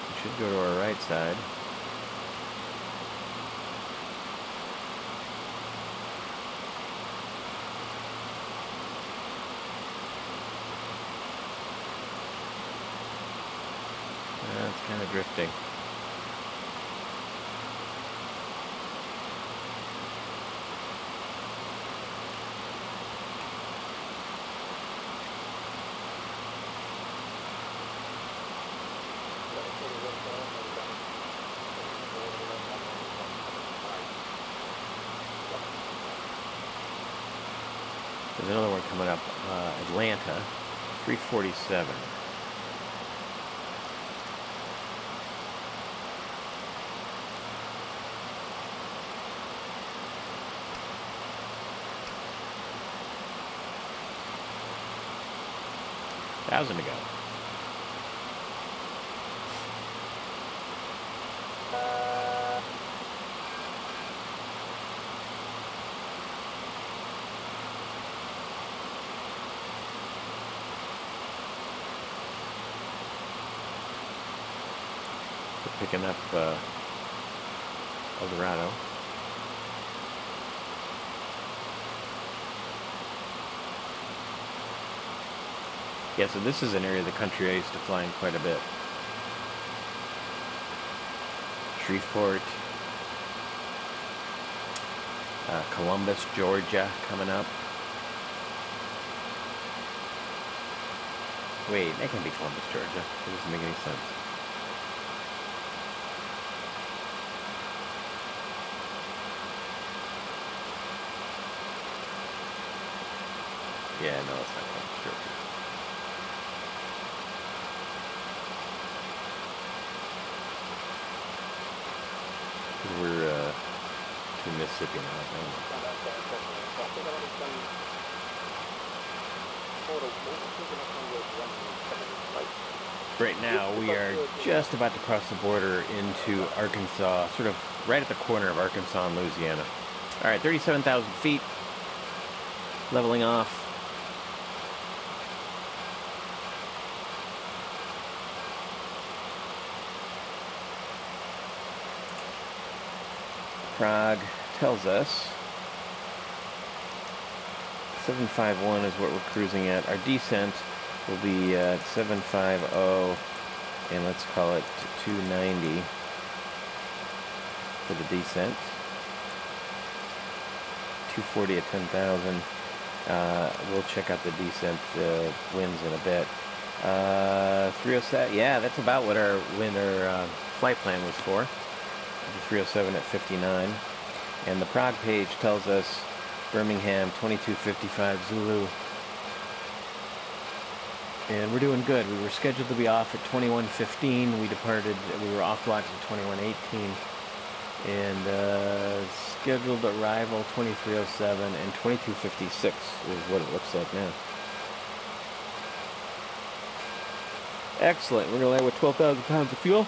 It should go to our right side. It's kind of drifting. There's another one coming up, Atlanta, 347. $1,000 to go. We're picking up Eldorado. Yeah, so this is an area of the country I used to fly in quite a bit. Shreveport, Columbus, Georgia coming up. Wait, that can't be Columbus, Georgia. That doesn't make any sense. Yeah, no, it's not Columbus, Georgia. We're to Mississippi now, I think. Right now, we are just about to cross the border into Arkansas, sort of right at the corner of Arkansas and Louisiana. All right, 37,000 feet, leveling off. Prague tells us 751 is what we're cruising at. Our descent will be at 750, and let's call it 290 for the descent. 240 at 10,000. We'll check out the descent winds in a bit. 307, yeah, that's about what our flight plan was for. 307 at 59, and the Prague page tells us Birmingham 2255 Zulu, and we're doing good. We were scheduled to be off at 2115. We were off blocks at 2118, and scheduled arrival 2307 and 2256 is what it looks like now. Excellent. We're gonna land with 12,000 pounds of fuel,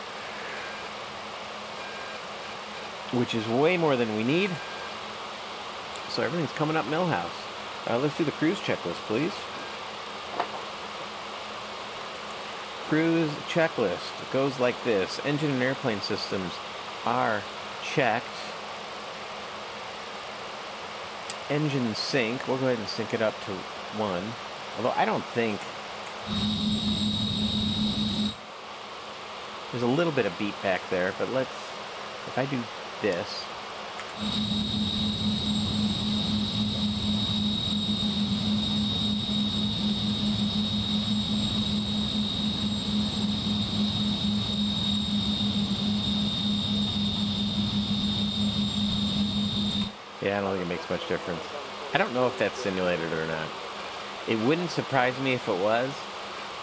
which is way more than we need. So everything's coming up Millhouse. Let's do the cruise checklist, please. Cruise checklist goes like this. Engine and airplane systems are checked. Engine sync, we'll go ahead and sync it up to 1. Although I don't think... There's a little bit of beat back there, but let's... If I do this... Yeah, I don't think it makes much difference. I don't know if that's simulated or not. It wouldn't surprise me if it was,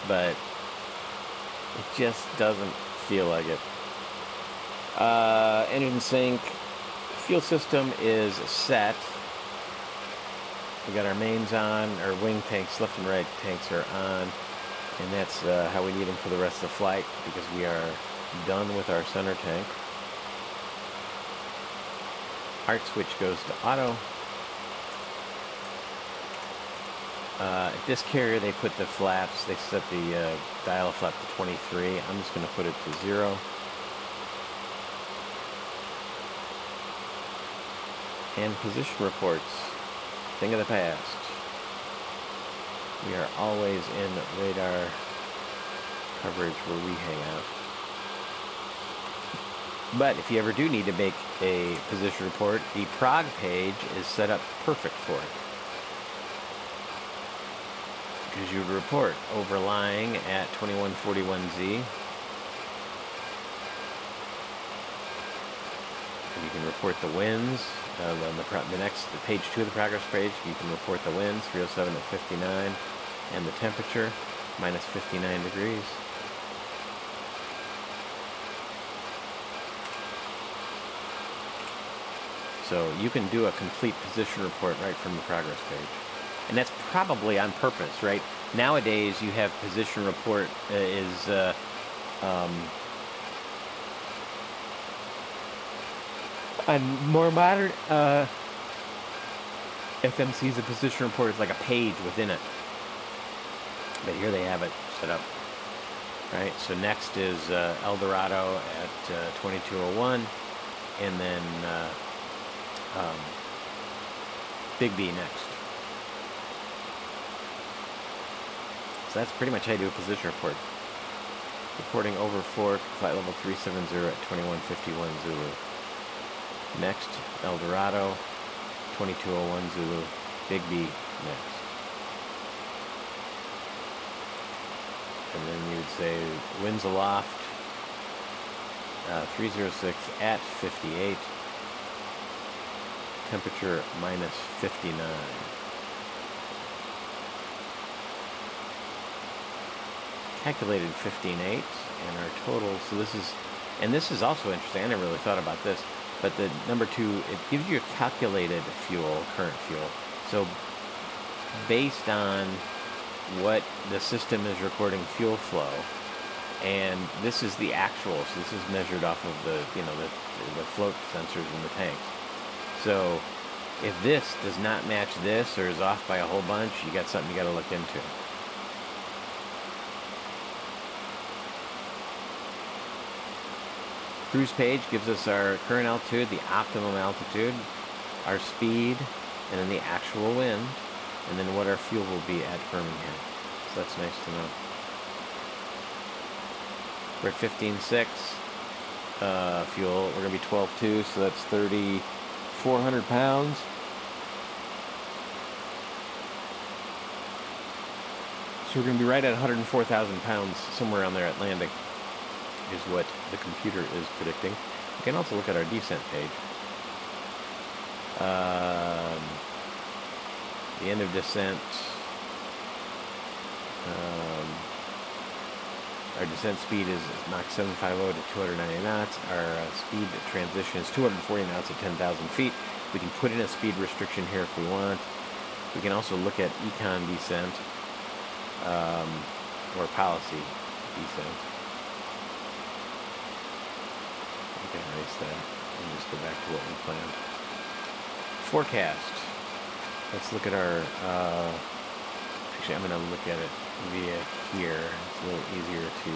but it just doesn't feel like it. Engine sync. Fuel system is set. We got our mains on, our wing tanks, left and right tanks are on, and that's how we need them for the rest of the flight because we are done with our center tank. Heart switch goes to auto. At this carrier, they put the flaps, they set the dial flap to 23. I'm just going to put it to 0. And position reports, thing of the past. We are always in radar coverage where we hang out. But if you ever do need to make a position report, the prog page is set up perfect for it. Because you would report overlying at 2141Z. And you can report the winds. On the page 2 of the progress page, you can report the winds, 307 at 59, and the temperature, minus 59 degrees. So you can do a complete position report right from the progress page. And that's probably on purpose, right? Nowadays, you have position report on more modern FMCs, a position report is like a page within it. But here they have it set up. Right, so next is El Dorado at 2201, and then Big B next. So that's pretty much how you do a position report. Reporting over fork, flight level 370 at 2151 Zulu. Next, El Dorado, 2201 Zulu, Big B next. And then you'd say winds aloft, 306 at 58, temperature minus 59. Calculated 15.8, and our total, so this is also interesting, I never really thought about this, but the number 2, it gives you a calculated fuel, current fuel. So based on what the system is recording fuel flow, and this is the actual, so this is measured off of the float sensors in the tanks. So if this does not match this or is off by a whole bunch, you got something you got to look into. Cruise page gives us our current altitude, the optimum altitude, our speed, and then the actual wind, and then what our fuel will be at Birmingham. So that's nice to know. We're at 15.6 fuel. We're going to be 12.2, so that's 3,400 pounds. So we're going to be right at 104,000 pounds, somewhere around there at landing, is what the computer is predicting. You can also look at our descent page. The end of descent, our descent speed is Mach 750 to 290 knots. Our speed transition is 240 knots at 10,000 feet. We can put in a speed restriction here if we want. We can also look at econ descent, or policy descent. We can erase that and just go back to what we planned. Forecast. Let's look at our, actually I'm going to look at it via here. It's a little easier to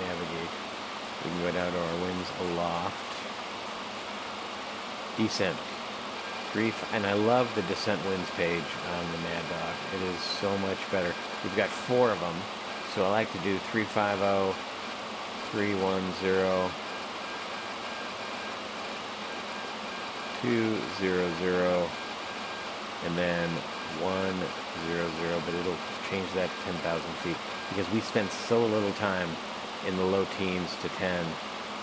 navigate. We can go down to our winds aloft. Descent. And I love the descent winds page on the Mad Dog. It is so much better. We've got 4 of them. So I like to do 350, 310, 200, and then 100, but it'll change that to 10,000 feet because we spend so little time in the low teens to 10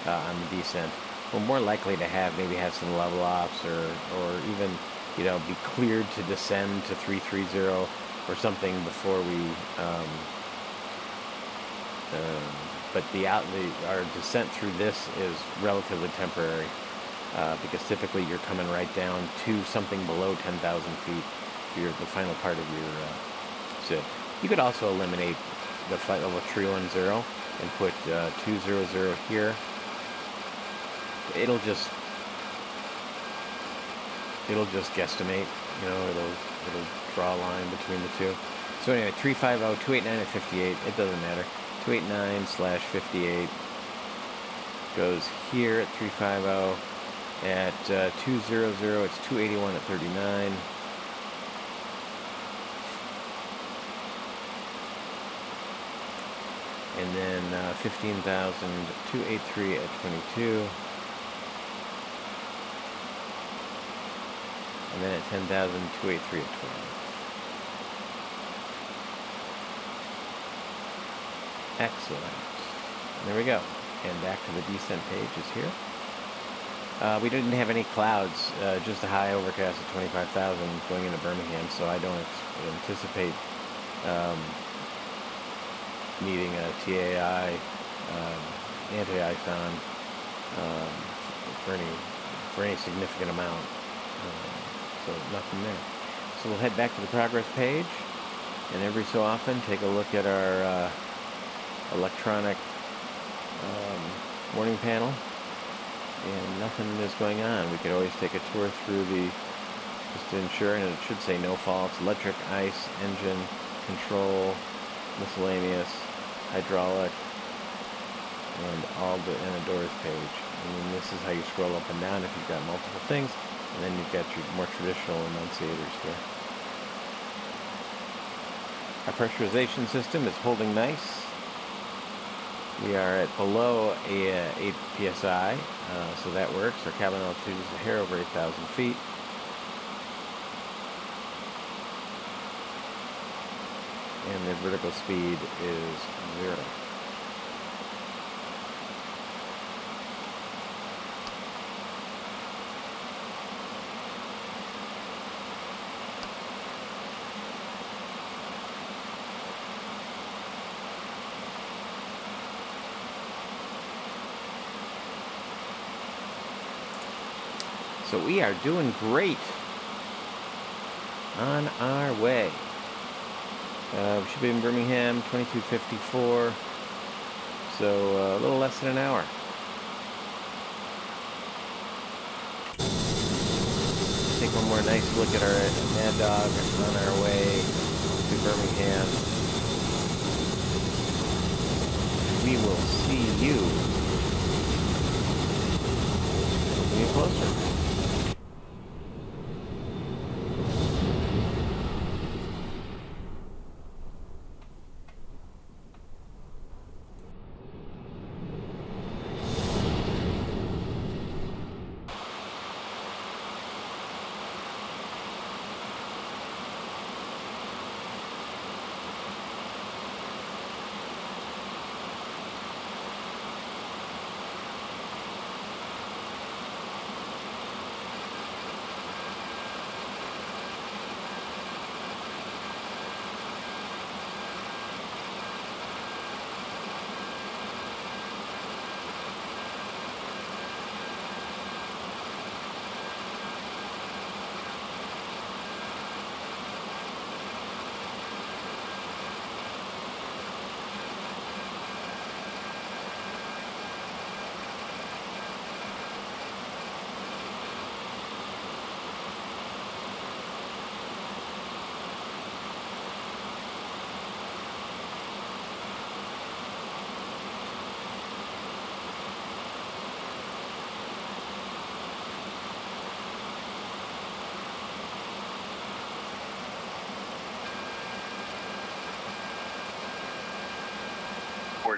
on the descent. we're more likely to maybe have some level offs or even, you know, be cleared to descend to 330 or something before we, but our descent through this is relatively temporary, because typically you're coming right down to something below 10,000 feet for the final part of your SID. You could also eliminate the flight level 310 and put 200 here. It'll just guesstimate, you know, it'll draw a line between the two. So anyway, 350, 289 and 58, it doesn't matter. 289/58 goes here at 350. At 200, it's 281 at 39. And then 15,000, 283 at 22. And then at 10,000, 283 at 12. Excellent. There we go. And back to the descent page is here. We didn't have any clouds, just a high overcast of 25,000 going into Birmingham, so I don't anticipate needing a TAI, anti-ice on for any significant amount. So nothing there. So we'll head back to the progress page, and every so often take a look at our electronic warning panel, and nothing is going on. We could always take a tour through just to ensure, and it should say no faults, electric, ice, engine, control, miscellaneous, hydraulic, and a doors page. And then this is how you scroll up and down if you've got multiple things, and then you've got your more traditional enunciators here. Our pressurization system is holding nice. We are at below 8 psi, so that works. Our cabin altitude is a hair over 8,000 feet. And the vertical speed is 0. So we are doing great on our way. We should be in Birmingham, 22:54, so a little less than an hour. Take one more nice look at our Mad Dog on our way to Birmingham. We will see you getting closer.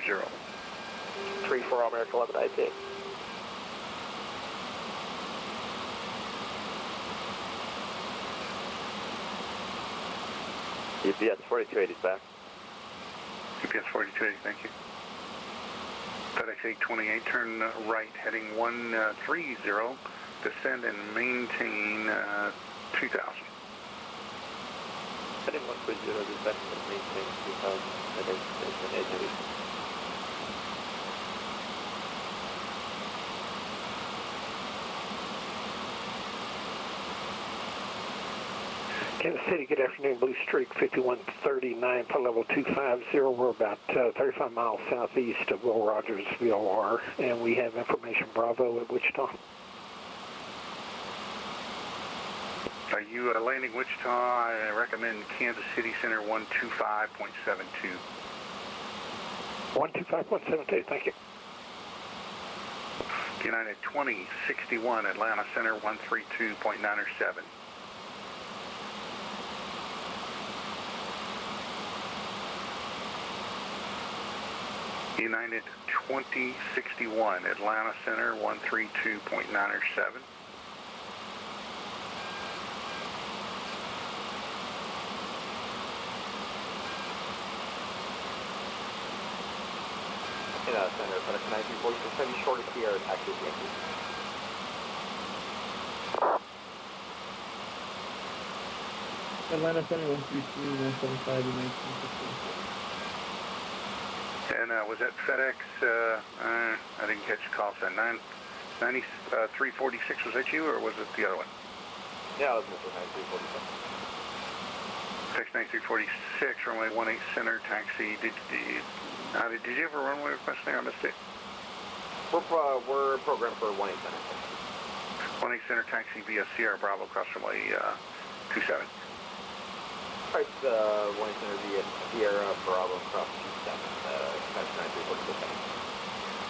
Zero. 34 American 11IT. UPS 4280 is back. UPS 4280, thank you. FedEx 828, turn right, heading 130, descend and maintain 2000. Heading 130, descend and maintain 2000, FedEx 828 Heavy. Kansas City, good afternoon. Blue Streak 5139, flight level 250. We're about 35 miles southeast of Will Rogers VOR, and we have information Bravo at Wichita. Are you landing Wichita? I recommend Kansas City Center 125.72. 125.72, thank you. United 2061, Atlanta Center 132.907. United 2061, Atlanta Center 132.907. Atlanta Center, FedEx 9346 Heavy, shortest Sierra, taxi Yankee. Atlanta Center 132, 175, United 2061. And was that FedEx, I didn't catch the call sign, 9346, was that you or was it the other one? Yeah, it was Mr. 9346. FedEx 9346, runway 18 center, taxi, did you have a runway request there? I missed it. We're programmed for 18 center. 18 center, taxi via Sierra Bravo, cross runway 27. Alright, 18 center via Sierra Bravo, cross 27. FedEx 9346 Heavy.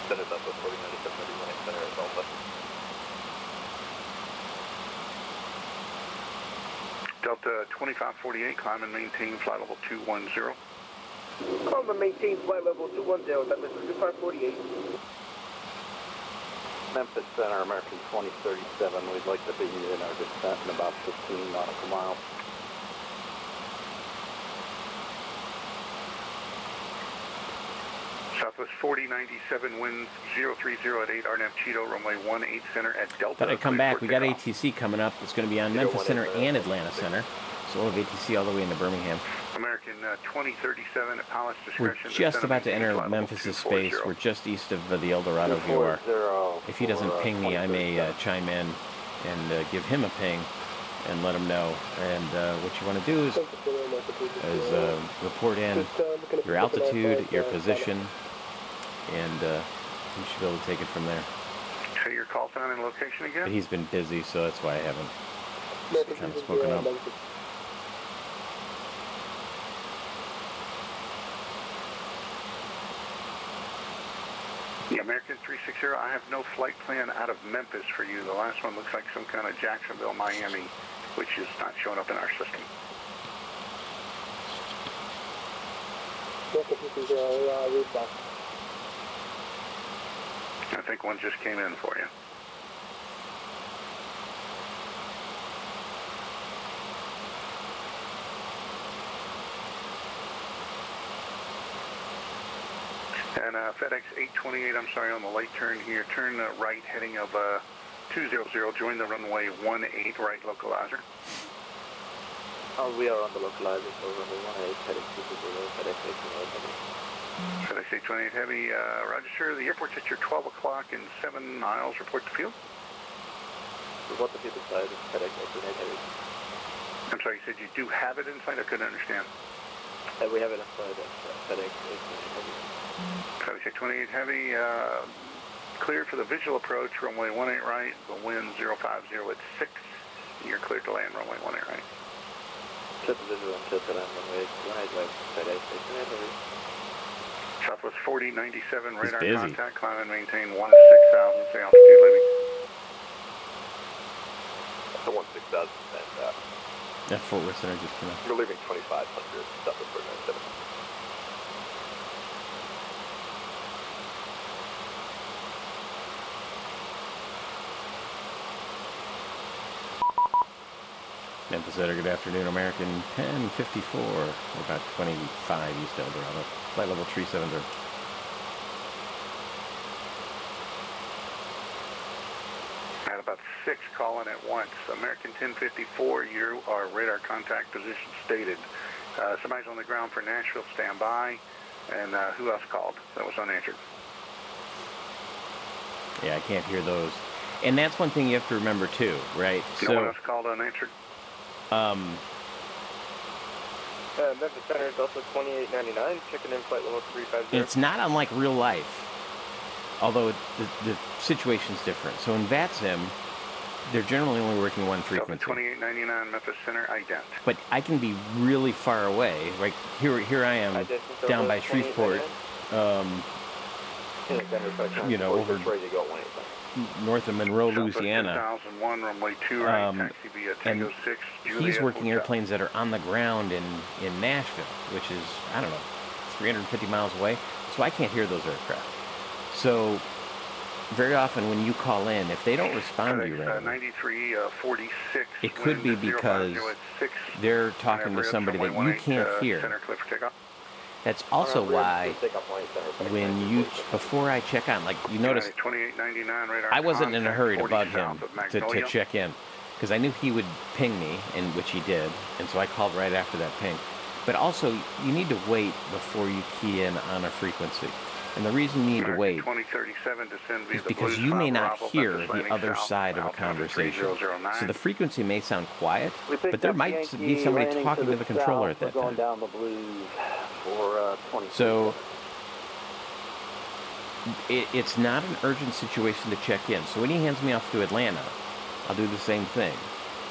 Send us up with 4097 Heavy, 18 center as Alpha. Delta 2548, climb and maintain flight level 210. Climb and maintain flight level 210, that is 2548. Memphis Center, American 2037. We'd like to be in our descent in about 15 nautical miles. Southwest 4097, wind 030 at 8, RNAV Cheeto, runway 18 center at Delta. Thought I'd come back. We got ATC coming up. It's going to be on Memphis Center and Atlanta Center. So we'll have ATC all the way into Birmingham. American 2037 at pilot's discretion. We're just about to enter Memphis' space. We're just east of the El Dorado VOR. If he doesn't ping me, I may chime in and give him a ping and let him know. And what you want to do is report in your altitude, your position, and you should be able to take it from there. Say your call sign and location again? But he's been busy, so that's why I haven't kind of spoken up. Yeah, American 360, I have no flight plan out of Memphis for you. The last one looks like some kind of Jacksonville, Miami, which is not showing up in our system. I think one just came in for you. And FedEx 828, I'm sorry, on the late turn here. Turn right, heading of 200, join the runway 18 right localizer. We are on the localizer, so runway 18, FedEx 200, FedEx 828 Heavy. FedEx 828 Heavy, roger sir, the airport's at your 12 o'clock and 7 miles, report to field. Report to field inside, FedEx 828 Heavy. I'm sorry, you said you do have it inside? I couldn't understand. We have it inside FedEx 828 Heavy. FedEx 828 Heavy, clear for the visual approach, runway 18 right, the wind 050 at 6. You're cleared to land, runway 18 right. Set the visual and set the land, runway 18 right, FedEx 828 Heavy. Southwest 4097, radar contact, climb and maintain 16,000, say altitude leaving. So 16,000 and Yeah, Fort Worth Center just came up. you're leaving 2500, Southwest 4097. Memphis Center, good afternoon, American 1054. We're about 25 east El Dorado. Flight level 370. 6 calling at once. American 1054, you are radar contact position stated. Somebody's on the ground for Nashville, stand by. And who else called? That was unanswered. Yeah, I can't hear those. And that's one thing you have to remember too, right? No one else called unanswered? Memphis Center is also 2899, checking in flight level 350. It's not unlike real life, although the situation's different. So in VATSIM, they're generally only working one frequency. 2899 Memphis Center, ident. But I can be really far away. Like here I am down by Shreveport, you know, over north of Monroe, Louisiana. 1001, runway 2 right, taxi via Tango 6, Juliet he's working Hotel. airplanes that are on the ground in Nashville, which is, I don't know, 350 miles away. So I can't hear those aircraft. So very often when you call in, if they don't respond to you right away, 9346, it could be because they're talking to somebody that you can't hear. Center clear for takeoff. That's also why when you, before I check on, like you notice, 2899 radar I wasn't in a hurry to bug him south of to Magnolia. check in, because I knew he would ping me, and which he did, and so I called right after that ping. But also, you need to wait before you key in on a frequency. And the reason you need to wait 2037 descend via is the because Blues you may 5 not Bravo, hear Memphis the landing other south, side of a Altimeter conversation. 3009. So the frequency may sound quiet, We picked but there up might Yankee be somebody landing talking to the controller south. at that We're going time. down the blues for 20. So it's not an urgent situation to check in. So when he hands me off to Atlanta, I'll do the same thing,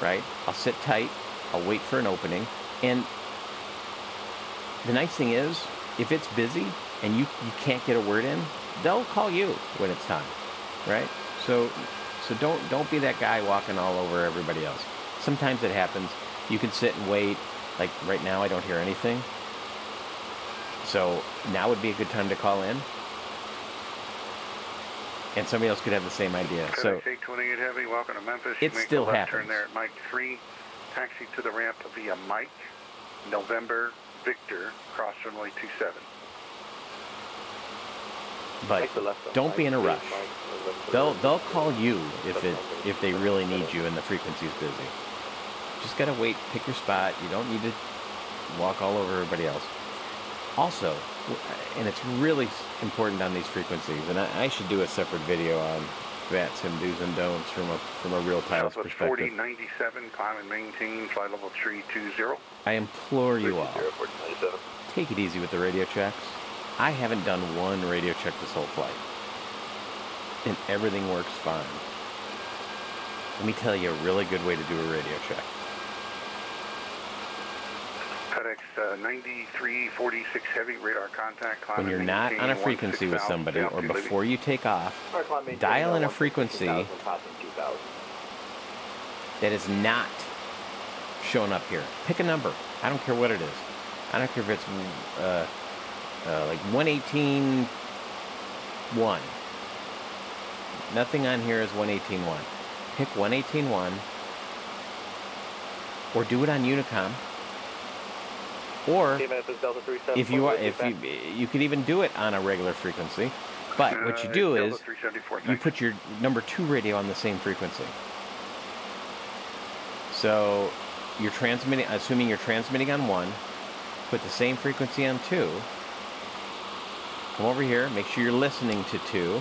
right? I'll sit tight, I'll wait for an opening, and the nice thing is, if it's busy and you can't get a word in, they'll call you when it's time, right? So don't be that guy walking all over everybody else. Sometimes it happens. You can sit and wait. Like right now, I don't hear anything. So now would be a good time to call in. And somebody else could have the same idea. So 28 Heavy, welcome to Memphis. It You make still a left happens. turn there at Mike 3. Taxi to the ramp via Mike, November, Victor, cross runway 27. But don't be in a rush. They'll call you if they really need you and the frequency's busy. Just gotta wait, pick your spot. You don't need to walk all over everybody else. Also, and it's really important on these frequencies, and I should do a separate video on VATSIM do's and don'ts from a real pilot's Southwest perspective. 4097, climb and maintain, flight level 320. I implore you all, take it easy with the radio checks. I haven't done one radio check this whole flight, and everything works fine. Let me tell you a really good way to do a radio check. FedEx 9346 Heavy, radar contact, climb When you're and not maintain, on a frequency with 16,000 somebody, or altitude. before you take off, dial in a frequency that is not shown up here. Pick a number. I don't care what it is. I don't care if it's like 118.1. Nothing on here is 118.1. Pick 118.1, or do it on Unicom. Or if you could even do it on a regular frequency. But what you do is you put your number 2 radio on the same frequency. So you're transmitting, assuming you're transmitting on 1, put the same frequency on 2. Come over here, make sure you're listening to 2.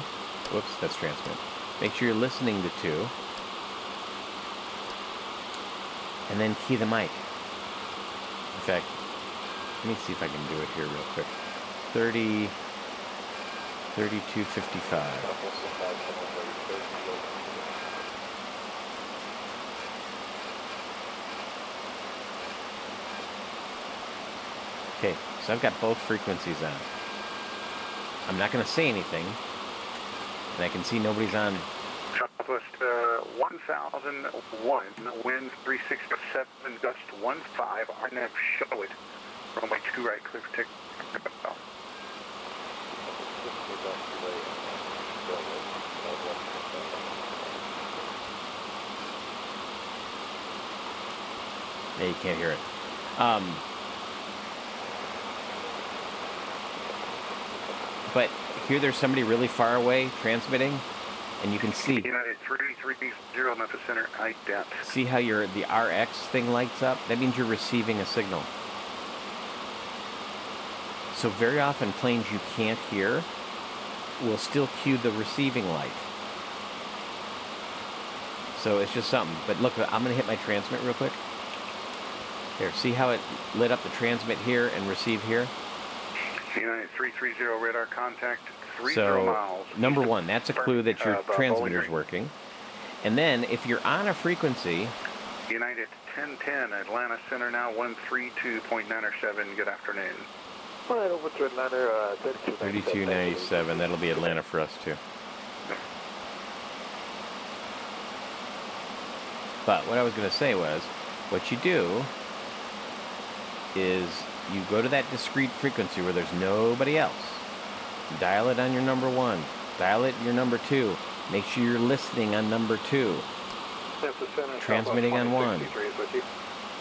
Whoops, that's transmit. Make sure you're listening to 2. And then key the mic. In fact, let me see if I can do it here real quick. 3255. Okay, so I've got both frequencies on. I'm not going to say anything, and I can see nobody's on. Southwest 1001, wind 367, gust 15, RNAV show it. Runway 2 right, clear for takeoff. Yeah, you can't hear it. But here there's somebody really far away transmitting. And you can see. United 330 Memphis Center, ident. See how the RX thing lights up? That means you're receiving a signal. So very often planes you can't hear will still cue the receiving light. So it's just something. But look, I'm going to hit my transmit real quick. There, see how it lit up the transmit here and receive here? United 330 radar contact, 30 so, miles. Number one, that's a clue that your transmitter's working. And then if you're on a frequency... United 1010, Atlanta Center now, 132.907, good afternoon. All right, over to Atlanta, 3297, that'll be Atlanta for us too. But what I was going to say was, what you do is you go to that discrete frequency where there's nobody else. Dial it on your number one. Dial it your number two. Make sure you're listening on number two. Transmitting on one.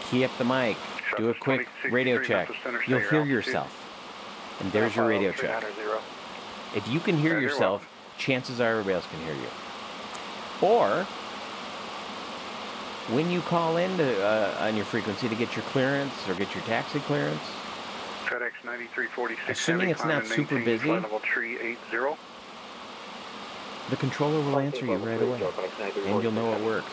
Key up the mic. Do a quick radio check. You'll hear yourself. And there's your radio check. If you can hear yourself, chances are everybody else can hear you. Or, when you call in on your frequency to get your clearance or get your taxi clearance, FedEx 9346, assuming it's not super busy, the controller will answer you right away, and you'll know it works.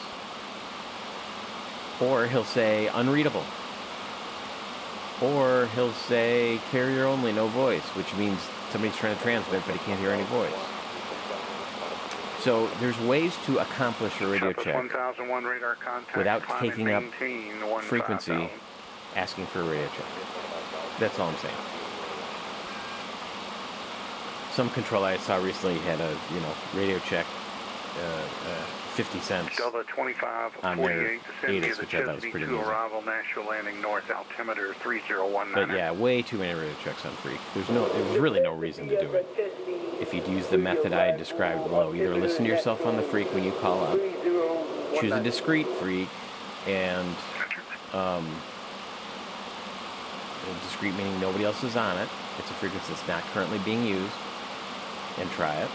Or he'll say unreadable. Or he'll say carrier only, no voice, which means somebody's trying to transmit, but he can't hear any voice. So there's ways to accomplish a radio check without taking up frequency, asking for a radio check. That's all I'm saying. Some controller I saw recently had a radio check, 50 cents Delta 25 on their 48 descend ATIS, which I thought was pretty easy. Arrival, Nashville landing north altimeter 3019. But yeah, way too many radio checks on Freak. There's really no reason to do it. If you'd use the method I described below, either listen to yourself on the Freak when you call up, choose a discrete Freak, and discrete meaning nobody else is on it. It's a frequency that's not currently being used, and try it.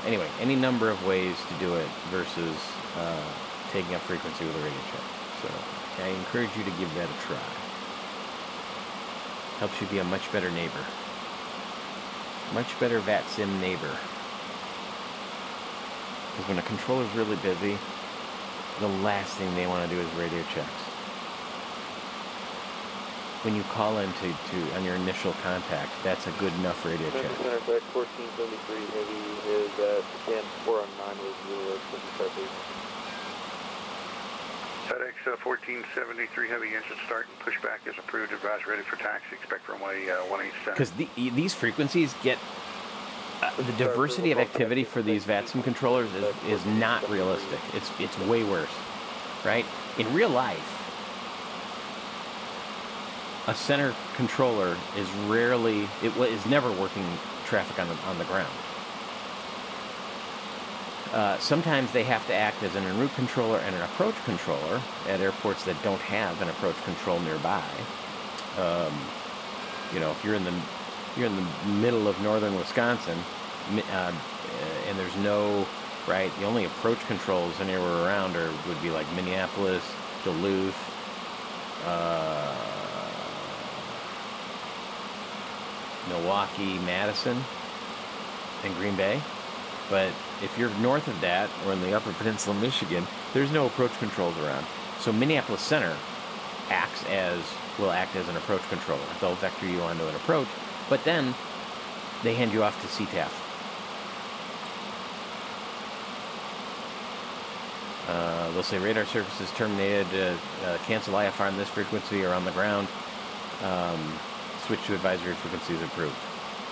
Anyway, any number of ways to do it versus taking up frequency with a radio check. So I encourage you to give that a try. Helps you be a much better neighbor. Much better VATSIM neighbor. Because when a controller's really busy, the last thing they want to do is radio checks. When you call in on your initial contact, that's a good enough radio check. Center FedEx 1473 Heavy is at again 4 on 9 with 0 FedEx 1473 Heavy engine start and pushback is approved. Advise ready for taxi. Expect runway 187. Because these frequencies get the diversity of activity for these VATSIM controllers is not realistic. It's way worse, right? In real life, a center controller is never working traffic on the ground. Sometimes they have to act as an en route controller and an approach controller at airports that don't have an approach control nearby. If you're in the middle of northern Wisconsin, and there's no the only approach controls anywhere around would be like Minneapolis, Duluth. Milwaukee, Madison, and Green Bay. But if you're north of that, or in the Upper Peninsula of Michigan, there's no approach controls around. So Minneapolis Center will act as an approach controller. They'll vector you onto an approach, but then they hand you off to CTAF. They'll say radar services terminated, cancel IFR on this frequency or on the ground. Switch to advisory frequencies approved,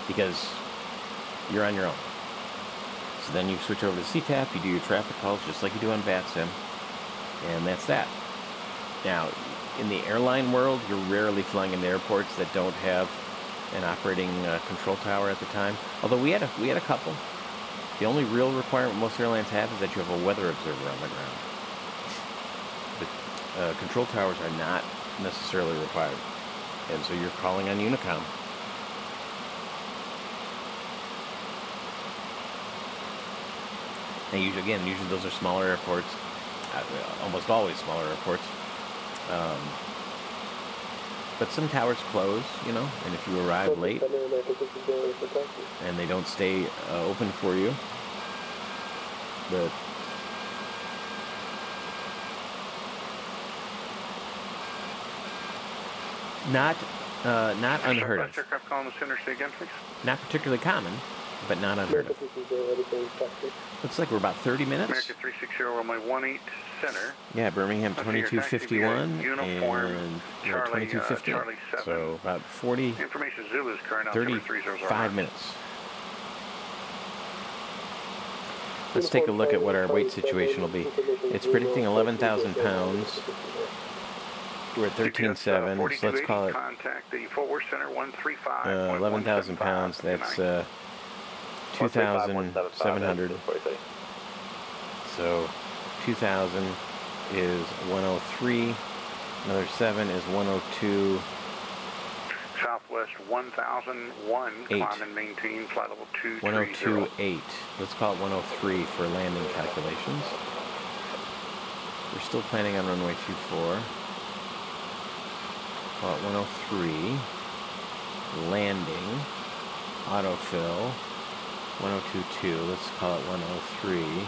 because you're on your own. So then you switch over to CTAF, you do your traffic calls just like you do on VATSIM, and that's that. Now, in the airline world, you're rarely flying into airports that don't have an operating control tower at the time. Although we had a couple. The only real requirement most airlines have is that you have a weather observer on the ground. But control towers are not necessarily required. And so you're calling on Unicom. And usually those are smaller airports, almost always smaller airports. But some towers close, you know, and if you arrive late and they don't stay open for you, but not unheard of. Aircraft calling the center, say again, please. Not particularly common, but not unheard of. Looks like we're about 30 minutes. American 360 runway 18 center. Yeah, Birmingham 2251 uniform, and Charlie, 2250. Charlie 7. So about 40, Information Zulu's current 35 minutes. Let's take a look at what our weight situation will be. It's predicting 11,000 pounds. We're at 13.7, so let's call it contact the Fort Worth Center 135. 11,000 pounds. That's 2,700. So 2,000 is 103. Another 7 is 102. Southwest 1001. Climb and maintain flight level 230. 102.8. Let's call it 103 for landing calculations. We're still planning on runway 24. Call it 103. Landing. Autofill. 102.2. Let's call it 103.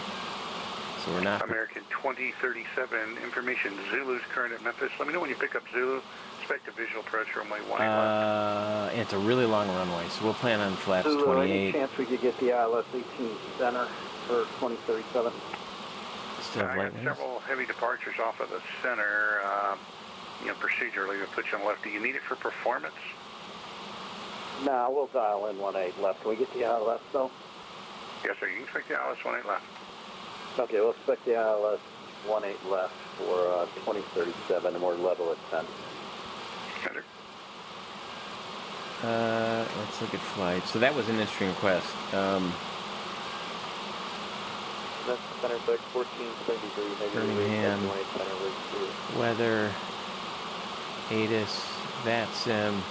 So we're not. American 2037. Information Zulu's current at Memphis. Let me know when you pick up Zulu. Expect a visual approach runway 18 left. It's a really long runway, so we'll plan on flaps Zulu, 28. any chance we could get the ILS 18 center for 2037? Still have I got lightnings? several heavy departures off of the center. Procedurally, we'll put you on left. Do you need it for performance? No, we'll dial in 18 left. Can we get the ILS though? Yes, sir. You can expect the ILS 18 left. Okay, we'll expect the ILS 18 left for 2037, and we're level at 10. Center. Let's look at flights. So that was an interesting request. That's center 6, 1473, Birmingham, weather, ATIS, VATSIM,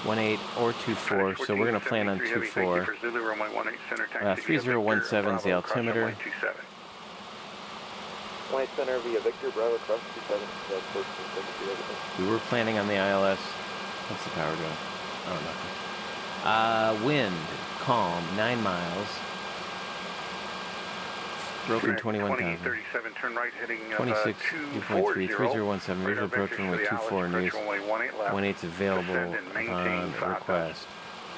18 or 24. So we're going to plan on 24. 3017 is the altimeter. 27. 18 center via Victor, Bravo, cross 27, that's 1473, everything. We were planning on the ILS. What's the power doing? Oh, nothing. Wind, calm, 9 miles. Broken 21,000. 37, turn right heading 26, 2.3, 3017, visual approach runway 24 news. 18's available upon request.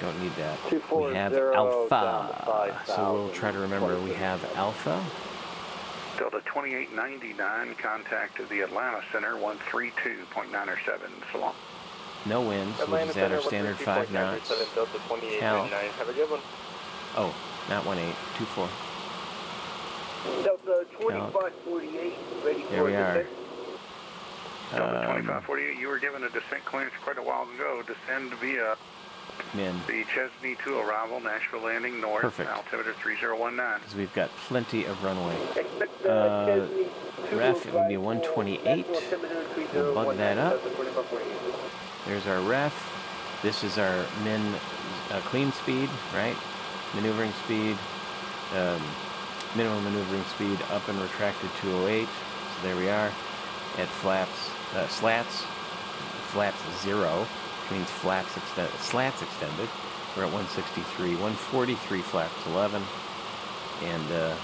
Don't need that. We have Alpha. So we'll try to remember we have Alpha. Delta 2899, contact the Atlanta Center 132.907. So long. No winds, we'll just add our standard 5 knots. Cal. Have a good one. Oh, not 18, 24. Delta 2548, ready for There we are. Delta 2548, you were given a descent clearance quite a while ago. Descend via Min. the Chesney to arrival, Nashville landing north, Perfect. altimeter 3019. Because we've got plenty of runway. Ref, it would be 128. We'll bug that up. There's our ref. This is our min clean speed, right? Maneuvering speed. Minimum maneuvering speed up and retracted 208. So there we are. At flaps, slats 0, which means slats extended. We're at 163, 143 flaps 11, and there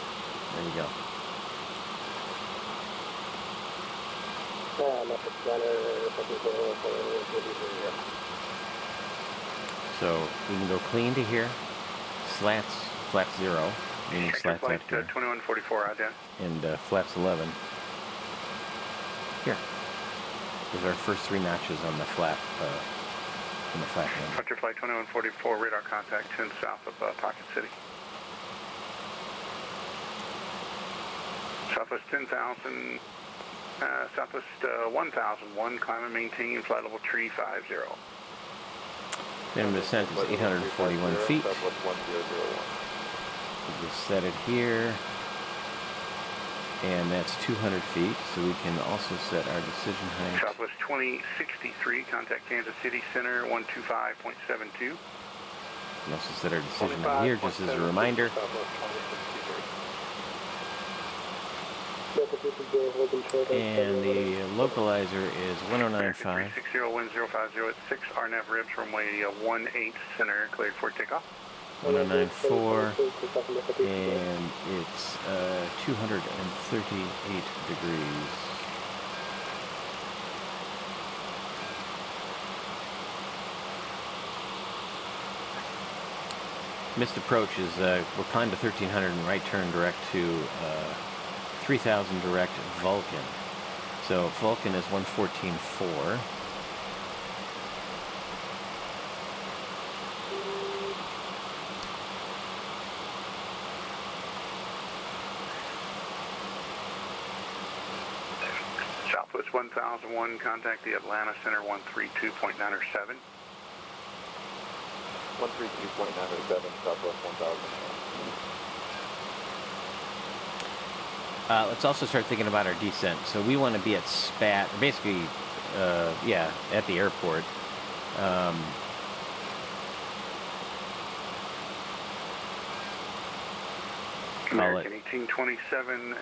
we go. So we can go clean to here, slats, flaps 0. Meaning slats flight after 2144 out there. and flaps 11. Here. Those are our first 3 notches on the flap. On the flap end. Departure flight 2144, radar contact 10 south of Pocket City. Southwest 10,000, Southwest 1001, climb and maintain flight level 350. Minimum descent is 841 feet. We'll set it here, and that's 200 feet, so we can also set our decision height. Southwest 2063, contact Kansas City Center 125.72. We can also set our decision height here, just as a reminder. And the localizer is 1095. 360, wind 050 at 6, RNAV ribs, runway 18 center, cleared for takeoff. 1094, and it's 238 degrees. Missed approach is we're climbed to 1300 and right turn direct to 3000 direct Vulcan. So Vulcan is 114.4. Southwest 1001, contact the Atlanta Center 132.907. 132.907, Southwest 1000. Let's also start thinking about our descent. So we want to be at SPAT, basically, yeah, at the airport. American 1827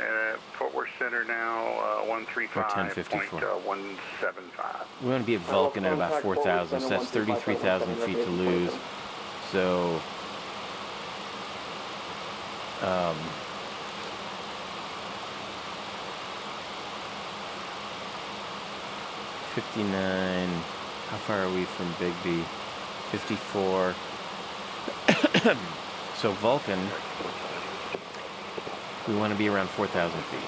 Fort Worth Center now 135.175. We want to be at Vulcan at about 4,000, so that's 33,000 feet to lose. So, 59, how far are we from Bigby? 54. So Vulcan, we want to be around 4,000 feet.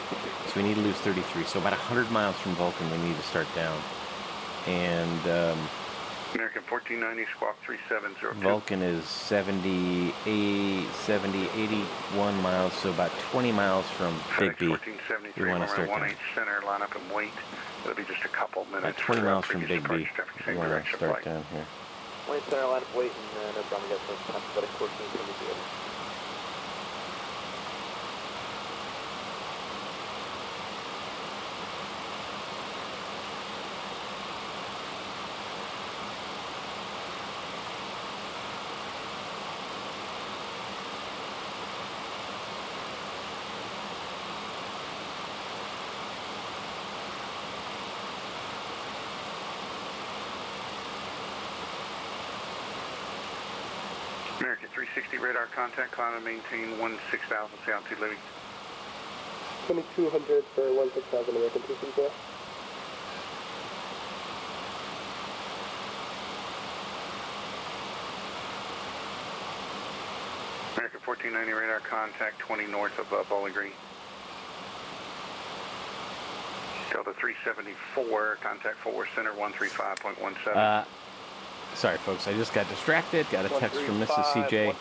So we need to lose 33. So about 100 miles from Vulcan, we need to start down. And American 1490, squawk 3702. Vulcan is 81 miles, so about 20 miles from Bigby. 1473, We want to start down. 18 center, line up and wait. It'll be just a couple minutes. About 20 miles from previous Bigby. approach, We want to start down here. 20 center, line up, wait, and no problem, we got some time, but 1473. American 360 radar contact, climb and maintain 16,000, say altitude living. 2200 for 16,000 American 360. American 1490 radar contact, 20 north of Bowling Green. Delta 374, contact Fort Worth Center 135.17. Sorry, folks, I just got distracted. Got a text from Mrs. CJ.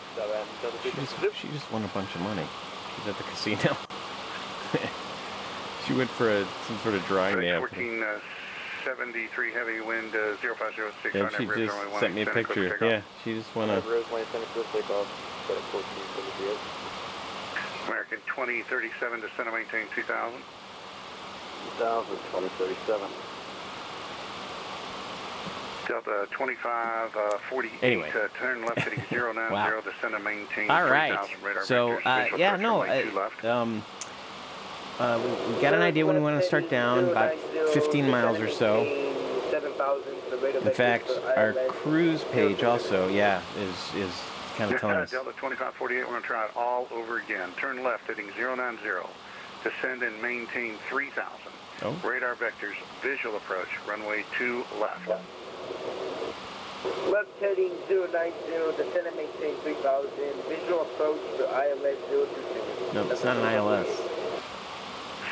She just won a bunch of money. She's at the casino. She went for some sort of drawing day. 1473 heavy wind 0506. Yeah, she just sent me a picture. Yeah, she just won a... American 2037 descend and maintain 2000. 2037. Delta 2548, anyway. turn left heading 090, Wow. descend and maintain All 3,000 right. radar So, vectors, yeah, pressure, no, runway 2 left. we got an idea when we want to start down, about 15 miles or so. In fact, our cruise page also, yeah, is kind of telling us. Delta 2548, we're going to try it all over again. Turn left heading 090, descend and maintain 3,000. Oh. Radar vectors, visual approach, runway 2 left. Left heading 090, descend and maintain 3000, visual approach to ILS 026. No, it's not an ILS.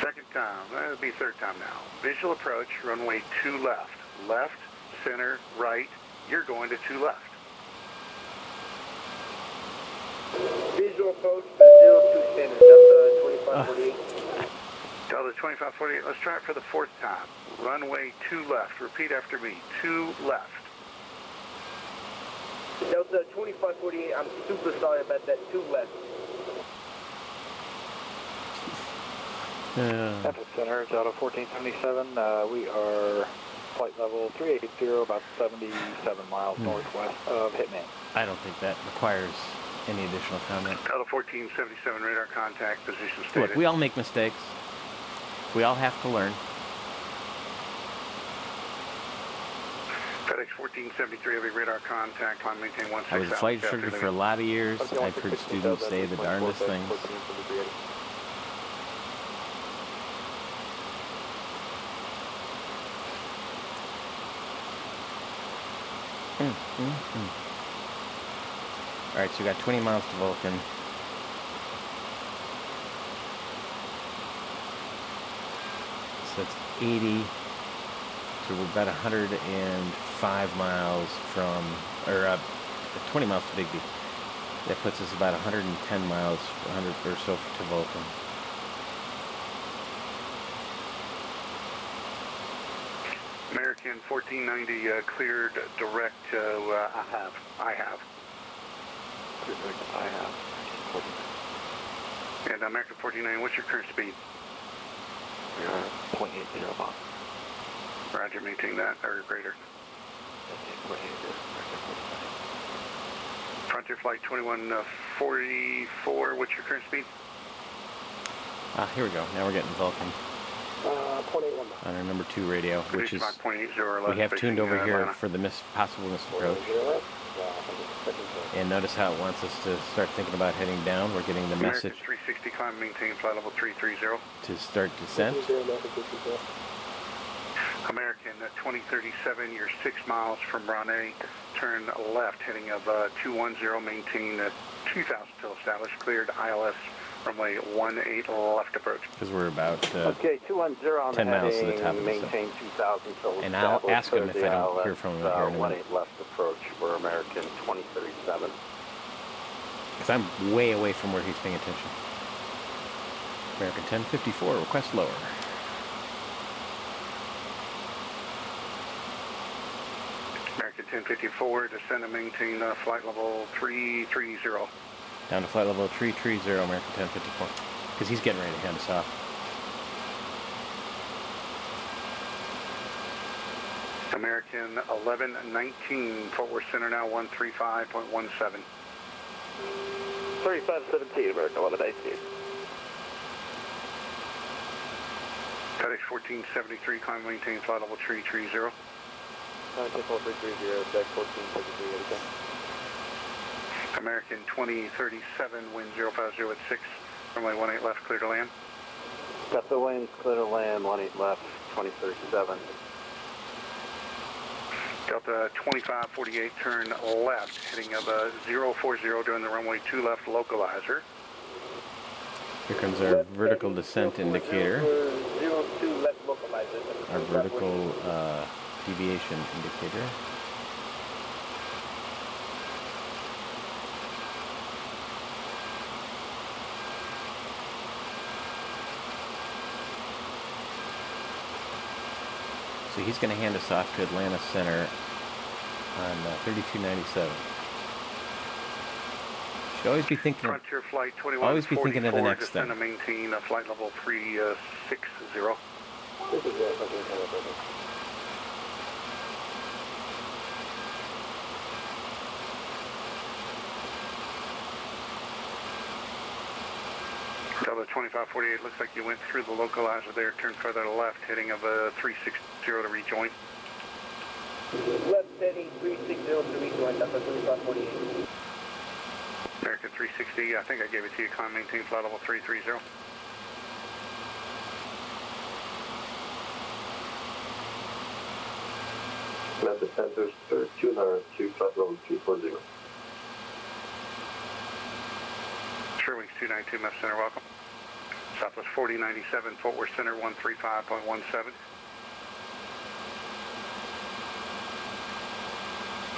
Second time, that'll be third time now. Visual approach, runway 2 left. Left, center, right, you're going to 2 left. Visual approach to 02 center, Delta 2548. Delta 2548, let's try it for the fourth time. Runway 2 left, repeat after me, 2 left. Delta 2548, I'm super sorry about that, 2 left. Epic Center, Delta 1477, we are flight level 380, about 77 miles northwest of Hitman. I don't think that requires any additional comment. Delta 1477 radar contact, position stated. Look, we all make mistakes. We all have to learn. FedEx 1473, heavy radar contact, climb maintain 16. I was a flight instructor for a lot of years. I've heard students say the darndest things. All right, so we got 20 miles to Vulcan. So that's 80. So we're about 105 miles from, or 20 miles to Bigby. That puts us about 110 miles, 100 or so to Vulcan. American 1490 cleared direct to I have. And American 1490, what's your current speed? We are 0.80 knots. Roger, maintain that, or greater. Frontier Flight 2144, what's your current speed? Here we go. Now we're getting Vulcan. 0.81 on our number 2 radio, which is, 0.80 or less, we have tuned over here Atlanta. for the possible misapproach. And notice how it wants us to start thinking about heading down. We're getting the American message 360, climb, maintain flight level 330. to start descent. American 2037, you're 6 miles from Raleigh. Turn left, heading of 210, maintain 2000 till established, cleared ILS runway 18 left approach. Because we're about okay, 210 on 10 the miles to heading, the top of the maintain 2000 till And I'll ask him if I don't ILS, hear from him here in a minute. 18 left approach for American 2037. Because I'm way away from where he's paying attention. American 1054, request lower. American 1054, descend and maintain flight level 330. Down to flight level 330, American 1054. Because he's getting ready to hand us off. American 1119, Fort Worth Center now 135.17. 3517, American 1119. FedEx 1473, climb, maintain flight level 330. Contact 330, deck 1473, okay. American 2037, wind 050 at 6, runway 18 left, clear to land. Got the winds, clear to land, 18 left, 2037. Delta 2548, turn left, heading of 040 during the runway 2 left localizer. Here comes our vertical descent indicator. 02 left localizer. Our vertical deviation indicator. So he's going to hand us off to Atlanta Center on 3297. Should always be thinking. Frontier Flight 2144, always be thinking of the next thing. descend and maintain flight level 360. Delta 2548, looks like you went through the localizer there, turn further to left, heading of 360 to rejoin. Left heading 360 to rejoin, Delta 2548. American 360, I think I gave it to you, climb, maintain flight level 330. Method centers, 2 flight level 340. Sherwings 292, MEF Center, welcome. Southwest 4097, Fort Worth Center 135.17.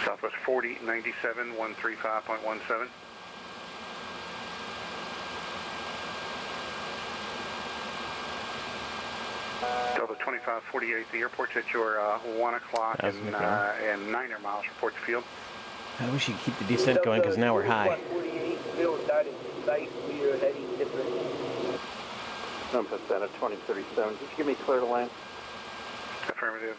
Southwest 4097, 135.17. Delta 2548, the airport's at your 1 o'clock and 9 miles, report to field. I wish you could keep the descent going because now we're high. 48, field started sight, we are heading different. Number center 2037, just give me clear to land. Affirmative,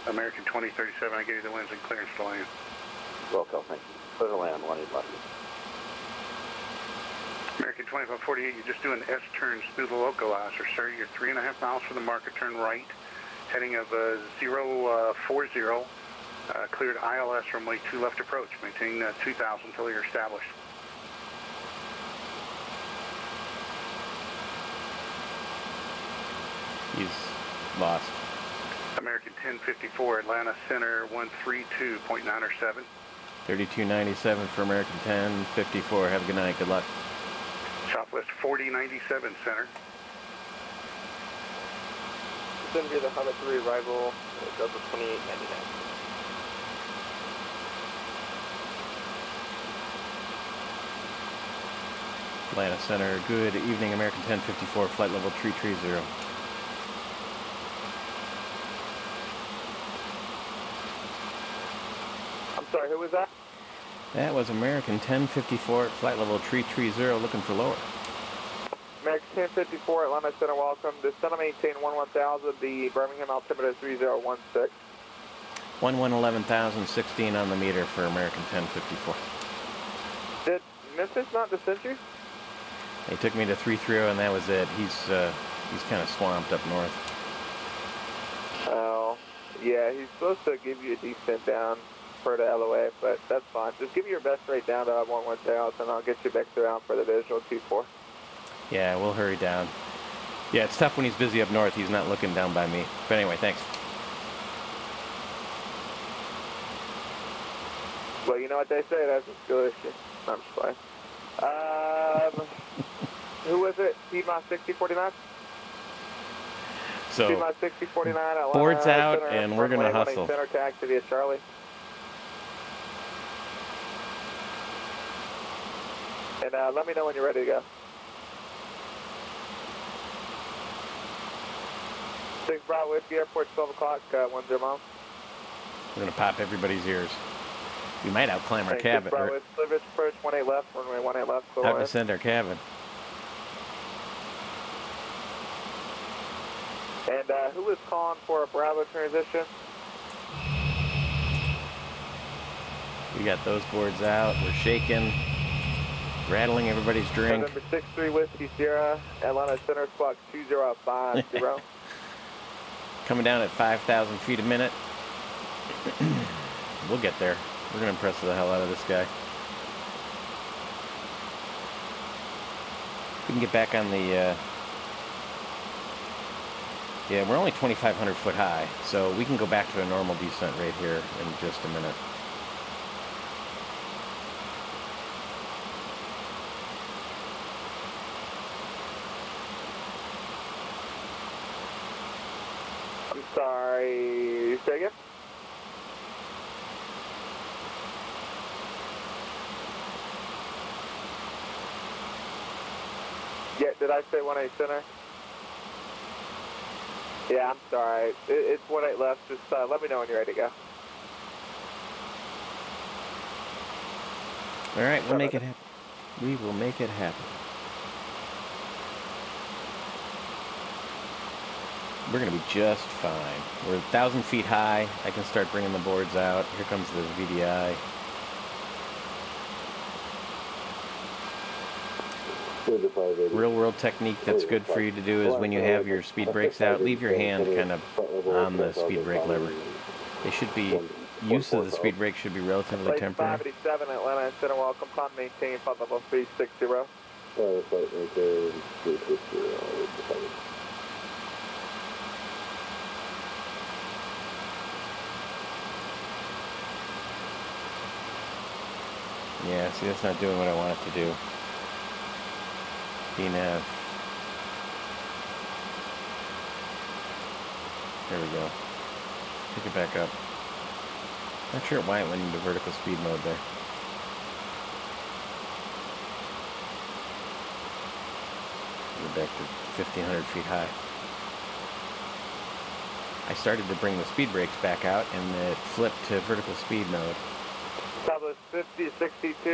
American 2037, I gave you the winds and clearance to land. Welcome, thank you. Clear to land, 18 left. American 2548, you're just doing S-turns through the localizer, sir. You're 3.5 miles from the marker, turn right, heading of 040, cleared ILS runway 2 left approach. Maintain 2000 until you're established. He's lost. American 1054, Atlanta Center 132.907. 3297 for American 1054. Have a good night. Good luck. Southwest 4097 Center. It's going to be the Honda 3 arrival, Delta 2899. Atlanta Center. Good evening, American 1054. Flight level 330. I'm sorry, who was that? That was American 1054 at flight level 330, looking for lower. American 1054, Atlanta Center, welcome. Descend and maintain 11,000, the Birmingham altimeter 3016. 11,016 on the meter for American 1054. Did Memphis not descend you? They took me to 330 and that was it. He's kind of swamped up north. Oh, yeah, he's supposed to give you a descent down for the LOA, but that's fine. Just give me your best rate down to 11,000 and I'll get you back around for the visual 24. Yeah, we'll hurry down. Yeah, it's tough when he's busy up north. He's not looking down by me. But anyway, thanks. Well, you know what they say, that's a skill issue. I'm just playing. Who was it? Piedmont 6049? So, Piedmont 6049 Atlanta board's out Center, and we're going to runway hustle. 18 Center taxi via Charlie. And let me know when you're ready to go. 6 Bravo Whiskey Airport, 12 o'clock, 10 miles. We're going to pop everybody's ears. We might outclimb our cabin. 6 Bravo Whiskey Service approach, 18 left, runway 18 left. Outdescend our cabin. And who was calling for a Bravo transition? We got those boards out. We're shaking, rattling everybody's drink. November 63 Whiskey Sierra, Atlanta Center, squawk 2050. Coming down at 5,000 feet a minute. We'll get there. We're going to impress the hell out of this guy. We can get back on the... Yeah, we're only 2,500 foot high, so we can go back to a normal descent rate here in just a minute. I'm sorry, say again? Yeah, did I say 18 Center? Yeah, I'm sorry. It's 18 left. Just let me know when you're ready to go. All right, we'll make it happen. We will make it happen. We're going to be just fine. We're 1,000 feet high. I can start bringing the boards out. Here comes the VDI. Real world technique that's good for you to do is when you have your speed brakes out, leave your hand kind of on the speed brake lever. They should be, use of the speed brake should be relatively temporary. 587 Atlanta Center, welcome, climb maintain, flight level 360. Yeah, see, that's not doing what I want it to do. DNAV. There we go. Pick it back up. Not sure why it went into vertical speed mode there. We're back to 1,500 feet high. I started to bring the speed brakes back out and it flipped to vertical speed mode. Southwest 5062,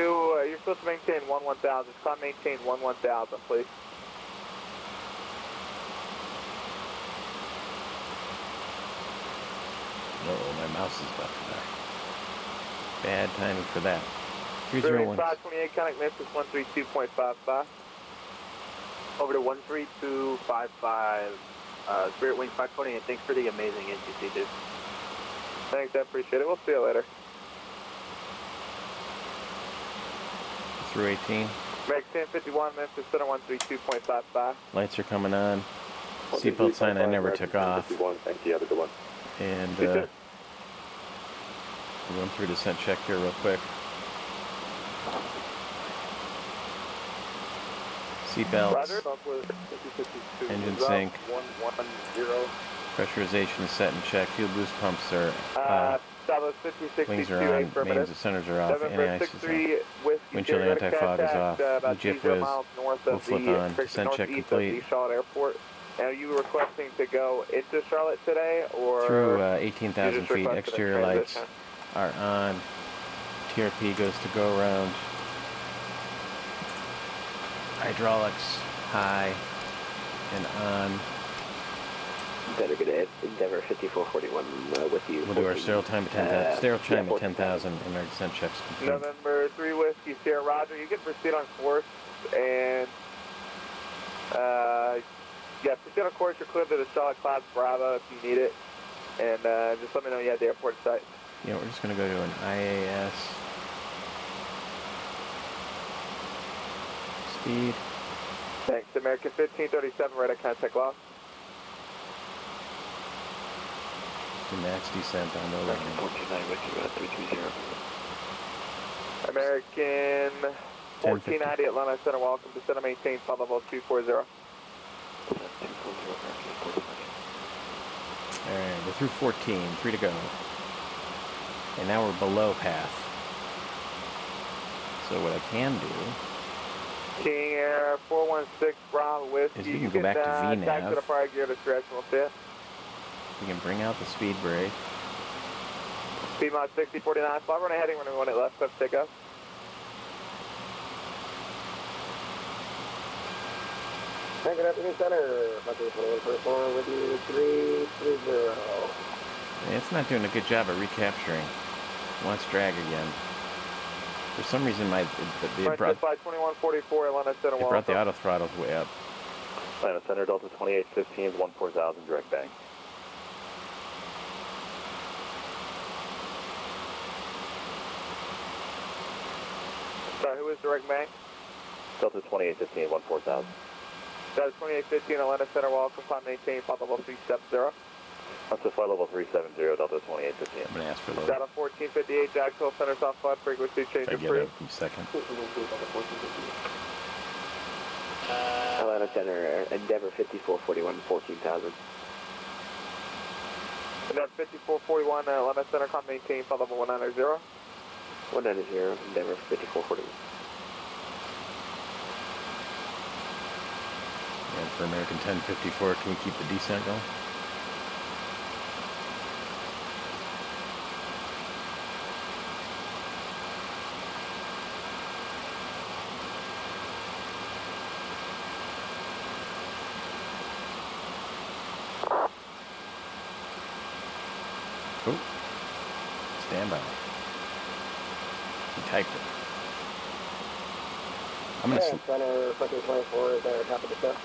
you're supposed to maintain 11,000. Climb maintain 11,000, please. Uh-oh, my mouse is about to die. Bad timing for that. 301. 528, Connect Memphis 132.55. Over to 13255, Spirit Wing 520, and thanks for the amazing NTC, dude. Thanks, I appreciate it. We'll see you later. Through 18. American 1051, Memphis Center 132.55. Lights are coming on. Seatbelt sign I never took off. Thank you, have a good one. And we'll run through descent check here real quick. Seatbelts, engine sync, pressurization is set and checked, fuel boost pumps are wings are on, mains and centers are off, anti-ice is off, windshield anti-fog is off, the JIP whiz will flip on, descent check complete. Now, are you requesting to go into Charlotte today, or through 18,000 feet, exterior lights are on, TRP goes to go around, hydraulics high and on. Better good at Endeavor 5441 with you. We'll do our stereo time at 10,000. Stereo time at 10,000 and our descent checks complete. November 3 Whiskey Sierra Roger, you can proceed on course, and yeah, proceed on course. You're clear to the Charlotte Clouds Bravo if you need it, and just let me know you have the airport site. Yeah, we're just going to go to an IAS speed. Thanks. American 1537, radar contact lost. The max descent on the landing. 129 with you, 330. American 1490 Atlanta Center, welcome to center, maintain flight level 240. Alright, we're through 14, 3 to go. And now we're below path. So what I can do King Air 416 Bravo Whiskey. is we can go back to VNAV. Taxi to prior gear discretion, we'll see it. We can bring out the speed brake. Speed mod 6049, fly running heading when we want it left, let's take off. Good afternoon, Center. Bucket 2144 with you, 330. It's not doing a good job of recapturing. It wants drag again. For some reason, they brought 2144, Atlanta Center, the auto throttles way up. Atlanta Center, Delta 2815, 14000, direct bang. Sorry, who is direct bang? Delta 2815, 14000. Delta 2815, Atlanta Center, welcome, climb maintain, flight level 370. That's the flight level 370, Delta 2815. I'm going to ask for low. Delta 1458, Jacksonville Center, south flight frequency change approved. A second. Atlanta Center, Endeavor 5441, 14,000. Endeavor 5441, Atlanta Center, climb maintain, flight level 190. 190, Endeavor 5441. And for American 1054, can we keep the descent going? Oh, stand by. He typed it. I'm going to... Center, Bucket 24 is there, top of the step.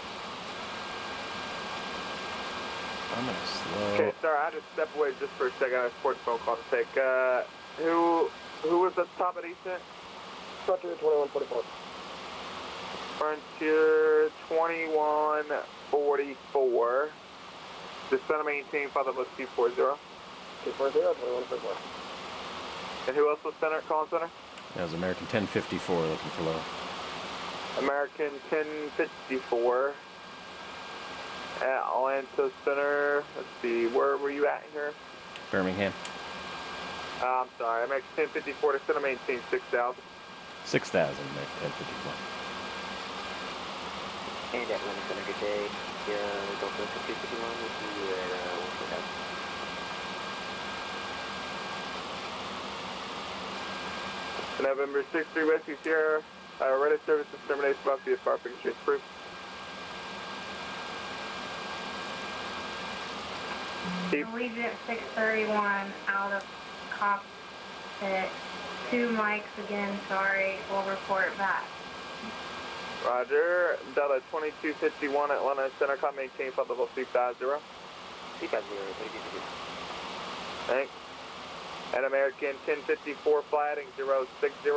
I'm going to slow... Okay, sorry, I had to step away just for a second. I have a important phone call to take. Who was at the top of descent? Frontier 2144. Frontier 2144. Descend maintain, flight level 240. 240, 2144. And who else was center, calling center? That was American 1054 looking for low. American 1054. Atlanta Center. Let's see, where were you at here? Birmingham. I'm sorry, American 1054 to center maintain 6,000. 6,000, American 1054. And Atlanta Center, good day. Delta 251 with you at 14000. November 63 Whiskey Sierra. Ready services termination about the FR frequency approved. Allegiant 631 out of cockpit. 2 mics again, sorry. We'll report back. Roger. Delta 2251 Atlanta Center, com maintain flight level 350. 350, Thanks. And American 1054 flying 060.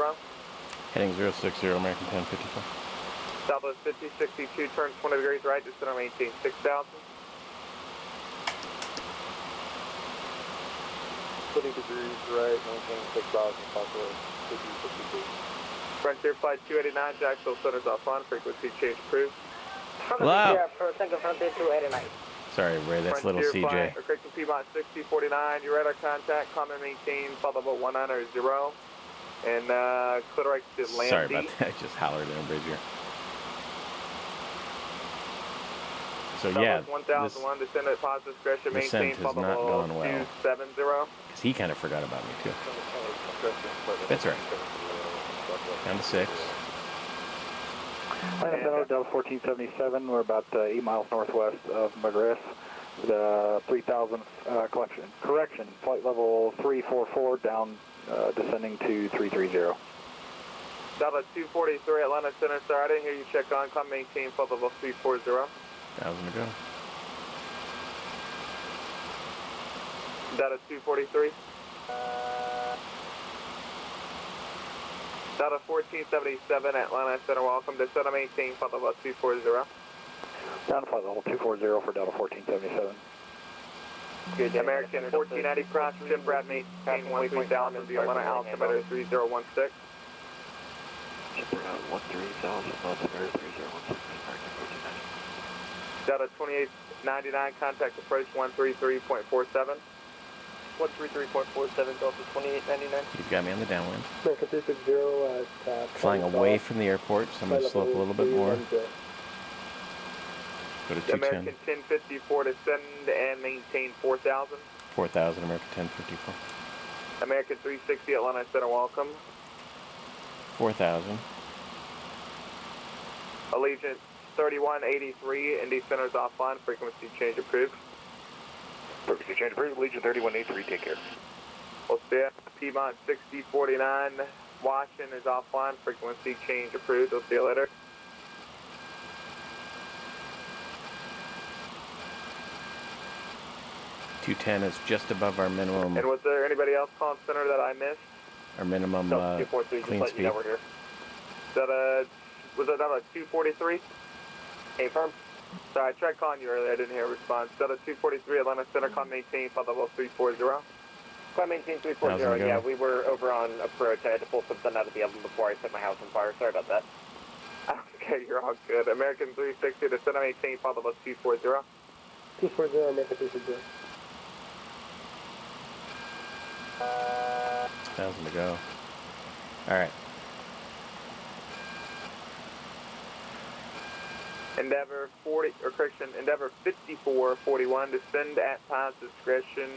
Heading 060, American 1054. Southwest 5062, turn 20 degrees right, descend and maintain 6,000. 20 degrees right, maintain 6,000, Southwest 5062. Frontier Flight 289, Jacksonville Center's off on, frequency change approved. Hello. Second Frontier 289. Sorry, Ray, that's little CJ. Flight, correction Piedmont 6049, your radar contact, common maintain, flight level 190, and clear right to land. Sorry about that, I just hollered in a bridge here. So yeah, 1001, descend at positive discretion, maintain, has flight not level gone well. 270. Because he kind of forgot about me too. That's right. Down to 6. Delta 1477, we're about 8 miles northwest of Madras. The 3000 correction, flight level 344 down, descending to 330. Delta 243 Atlanta Center, sir, I didn't hear you check on, come maintain flight level 340. 1,000 to go. Delta 243. Delta 1477 Atlanta Center, welcome. Descend and maintain flight level 240. Down to flight level 240 for Delta 1477. Good. American 1490 cross ship, Brad maintain 13,000, the Atlanta altimeter 3016. Ship around 13,000, altimeter 3016. Delta 2899, contact approach 133.47. 133.47, Delta 2899. He's got me on the downwind. American 360 at Flying away from the airport, so I'm going to slope a little bit more. Go to 210. American 1054, descend and maintain 4,000. 4,000, American 1054. American 360 Atlanta Center, welcome. 4,000. Allegiant 3183, Indy Center's offline, frequency change approved. Frequency change approved, Allegiant 3183, take care. We'll see you. Piedmont 6049, Washington is offline, frequency change approved. We'll see you later. .210 is just above our minimum. And was there anybody else calling center that I missed? Our minimum clean speed. Was that a 243? Hey, firm. Sorry, I tried calling you earlier. I didn't hear a response. Delta 243 Atlanta Center, com maintain, flight level 340. Climb maintain 340, yeah, we were over on approach. I had to pull something out of the oven before I set my house on fire. Sorry about that. Okay, you're all good. American 360 to center maintain, flight level 240. 240, American 360. 1,000 to go. Alright. Endeavor 5441, descend at pilot's discretion,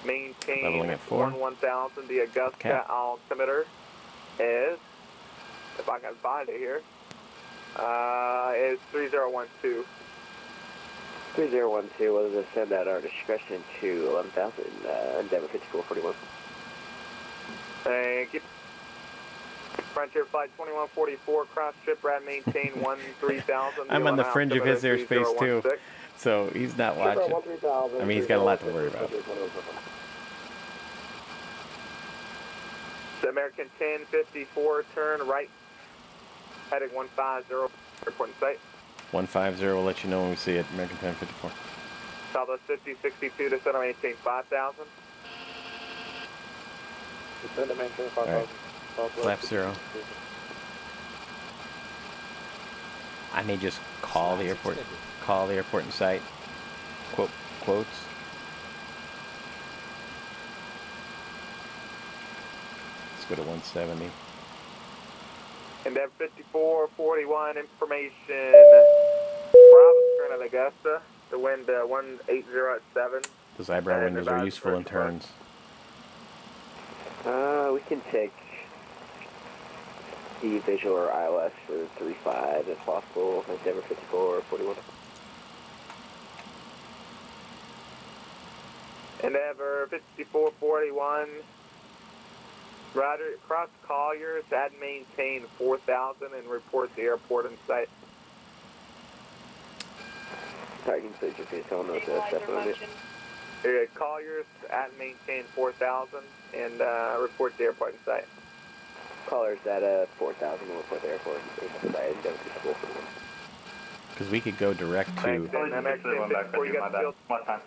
maintain Leveling at 4. 1000. The Augusta altimeter is, if I can find it here, is 3012. 3012, we'll descend at our discretion to 11,000, Endeavor 5441. Thank you. Frontier Flight 2144, cross trip, Brad maintain 13,000. I'm on the fringe of his airspace too, so he's not watching. I mean, he's got a lot to worry about. The American 1054, turn right, heading 150, airport in sight. 150, we'll let you know when we see it, American 1054. Southwest 5062, descend and maintain 5,000. Descend and maintain 5,000. Flap 0. I may just call the airport in sight. Quotes. Let's go to 170. Endeavor 5441, information. Bravo, turn at Augusta. The wind 180 at 7. Those eyebrow windows are useful in turns. We can take the visual or ILS for 35 if possible. Endeavor 5441. Endeavor 5441. Roger, cross Colliers at maintain 4,000 and report the airport in sight. Titan Station, please tell them that's definitely. Colliers at maintain 4,000 and report the airport in sight. Colliers at 4,000 and report the airport in sight. Because we could go direct to What time?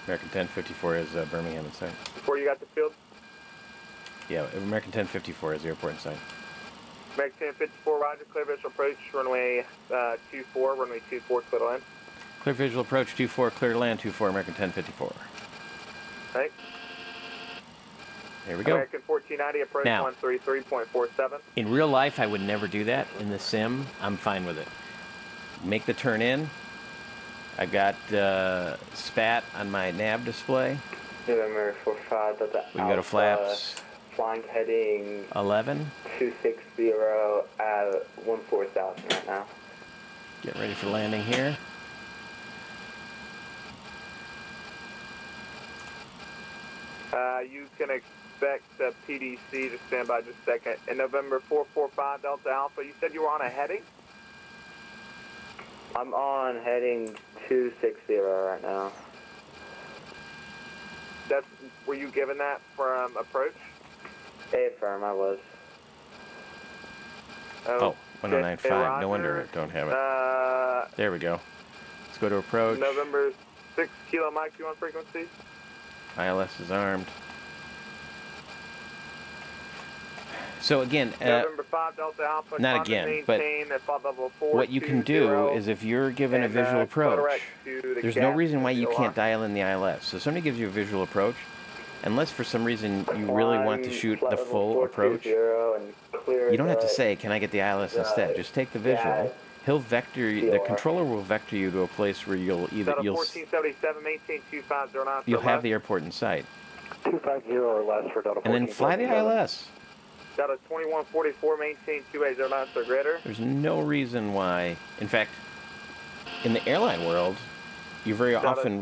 American 1054 is Birmingham in sight. Before you got the field? Yeah, American 1054 is the airport in sight. American 1054, roger, clear visual approach, runway 24, runway 24, clear to land. Clear visual approach 24, clear to land 24, American 1054. Right. Here we go. American 1490, approach Now, 133.47. in real life, I would never do that. In the sim, I'm fine with it. Make the turn in. I got SPAT on my nav display. November 45, that's We can go to flaps. Flying heading 11. 260 at 14,000 right now. Getting ready for landing here. You can expect PDC to stand by just a second. In November 445 Delta Alpha, you said you were on a heading? I'm on heading 260 right now. Were you given that from approach? Affirm, I was. Oh, 1095. No wonder I don't have it. There we go. Let's go to approach. November 6 Kilo Mike, you on frequency? ILS is armed. So again, November 5 Delta Alpha, not again, but what you can do is if you're given a visual approach, there's no reason why you can't dial in the ILS. So somebody gives you a visual approach, unless for some reason you really want to shoot the full approach, you don't have to say, can I get the ILS instead? Just take the visual. He'll vector you, the controller will vector you to a place where you'll have the airport in sight. 250 or less for Delta 14. And then fly the ILS. Delta 2144, maintain 280 or greater. There's no reason why. In fact, in the airline world, you're very often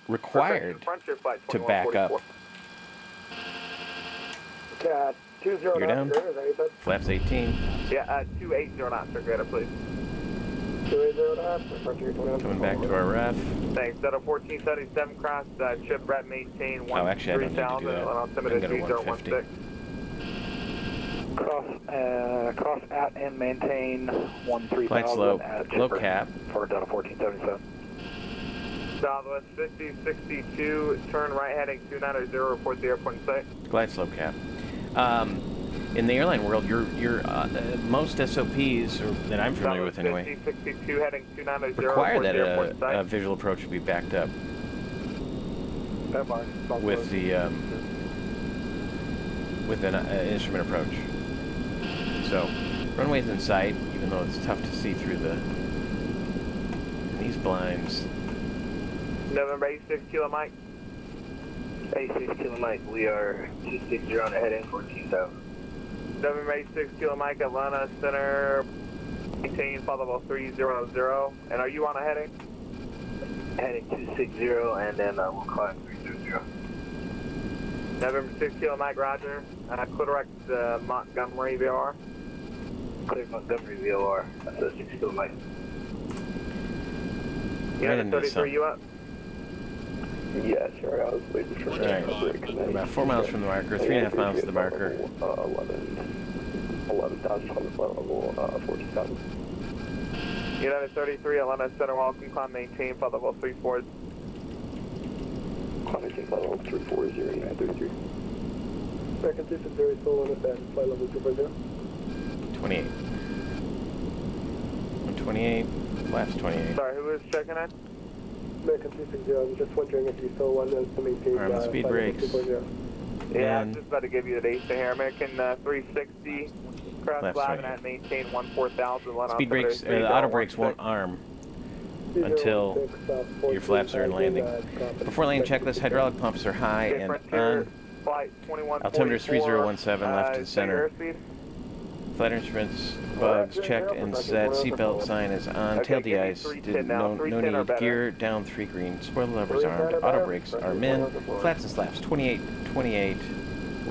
required to back up. You're down. Flaps 18. Yeah, 280 knots or greater, please. 280 knots. Coming back to our ref. Thanks. Delta 1477, cross chip rat, maintain 13000 Oh, actually, I don't need to do that. on altimeter I can go to 150. Cross at and maintain 13,000 Flight slow, at low cap. For Delta 1477. Southwest 5062, turn right heading 290, report the airport in sight. Glide slow cap. In the airline world, most SOPs that I'm familiar with anyway, 5062 heading 290, require that a visual approach be backed up with the with an instrument approach. So runway's in sight, even though it's tough to see through these blinds. November 86 Kilo Mike. 86 Kilo Mike, we are 260 on the heading 14,000. November 86 Kilo Mike, Atlanta Center, maintain follow 300. And are you on a heading? Heading 260 and then we'll climb 300. November 6 Kilo Mike, roger. Clear direct Montgomery VOR. Clear Montgomery VOR, that's a 6 Kilo Mike. Unit 33, you up? Yeah, sure, I was waiting for Right. We're about 4 miles from the marker, 3.5 miles to the marker. 11,000 on the flight level 14,000. United 33, Atlanta Center, welcome, climb maintain, flight level 34. Climb maintain, flight level 340, United 33. American 260, full limit at flight level 240. 28. 128, flaps 28. Sorry, who is checking in? American 260, I'm just wondering if you still want us to maintain Alright, the speed brakes. Yeah, I'm just about to give you the date here. American 360, cross live and at maintain 14,000. Speed brakes, the auto brakes won't arm until your flaps are in landing. Before landing checklist, hydraulic pumps are high and on. Altimeter 3017, left and center. Flight instruments, bugs checked and set. Seatbelt sign is on. Okay, Tail give me de-ice. 310 now. No 310 or need. better. Gear down 3 green. Spoiler levers armed. Auto brakes are min. Flats and slaps 28, 28.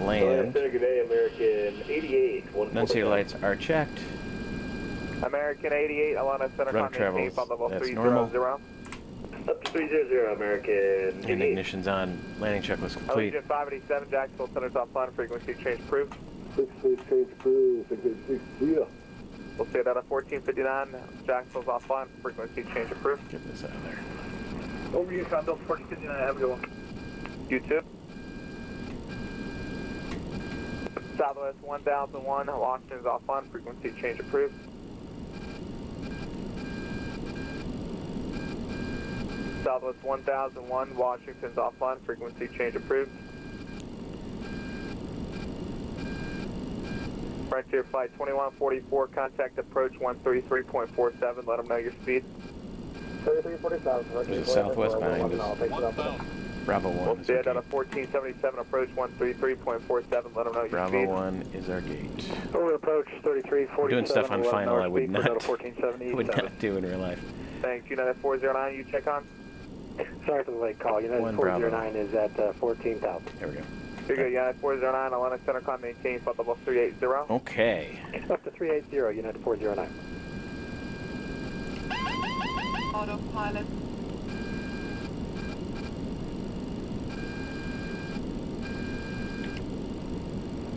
Land. Good day, American 88. Enunciator lights are checked. American 88, Atlanta Center, Rudder travels, that's normal. Up to 300, American And 88. ignition's on. Landing checklist complete. Allegiant 587, Jacksonville Center's offline, frequency change approved. 6 change approved, 686, yeah. We'll stay at 1459, Jacksonville's offline, frequency change approved. Get this out of there. Over you, Conville 1459, have a good one. You too. Southwest 1001, Washington's offline, frequency change approved. Southwest 1001, Washington's offline, frequency change approved. Frontier Flight 2144, contact approach 133.47, let them know your speed. 3347, There's a southwest behind us. Bravo 1 We'll is stay our at gate. 1477, approach 133.47, let them know your Bravo speed. 1 is our gate. Over approach 3347. Doing stuff on final I would not, 1470. would not do in real life. Thanks, United 409, you check on. Sorry for the late call. United 409 is at 14,000. There we go. You're good, United 409, Atlanta Center, climb maintain, flight level 380. Okay. Up to 380, United 409. Autopilot.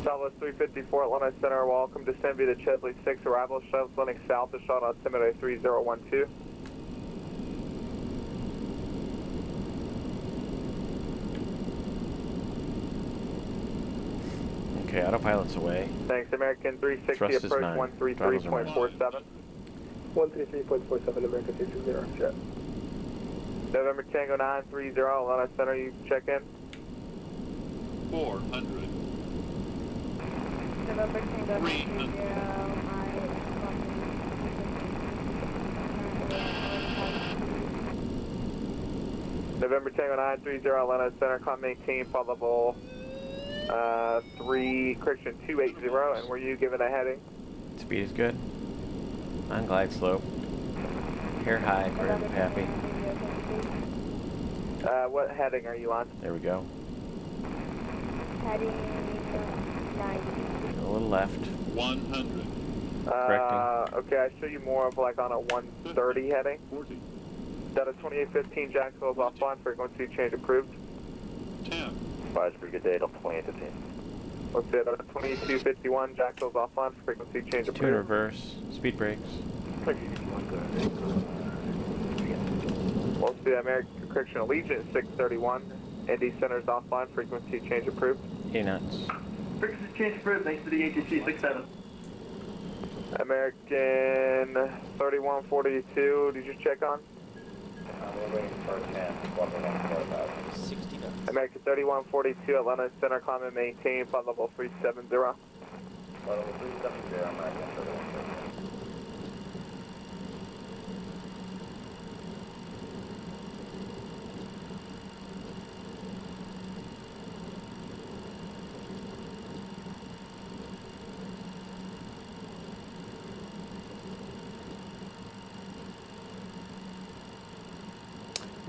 Southwest 354, Atlanta Center, welcome. Descend via the Chesley 6, arrival, shuttle landing south to shuttle altimeter 3012. Okay, autopilot's away. Thanks, American 360, Thrust is approach 9. 133.47. 133.47, American 220, jet. November Tango 930, Atlanta Center, you check in. 400. November Tango 300. November Tango 930, Atlanta Center, climb maintain, flight level 280, and were you given a heading? Speed is good. On glide slope. Hair high, very happy. What heading are you on? There we go. Heading 90. A little left. 100. Okay, I show you more of like on a 130 heading. 40. That is 2815, Jacksonville's offline, frequency change approved. 10. Advise for good day till 2815. Let's say that 2251, Jacksonville's offline, frequency change 2 in approved. reverse. Speed brakes. Let's see American Correction Allegiant 631, ND Center's offline, frequency change approved. 8 knots. Frequency change approved, thanks to the ATC 67. American 3142, did you check on? We're waiting for 10, 60 knots. American 3142, Atlanta Center, climb and maintain, flight level 370. Level 370, American 3142.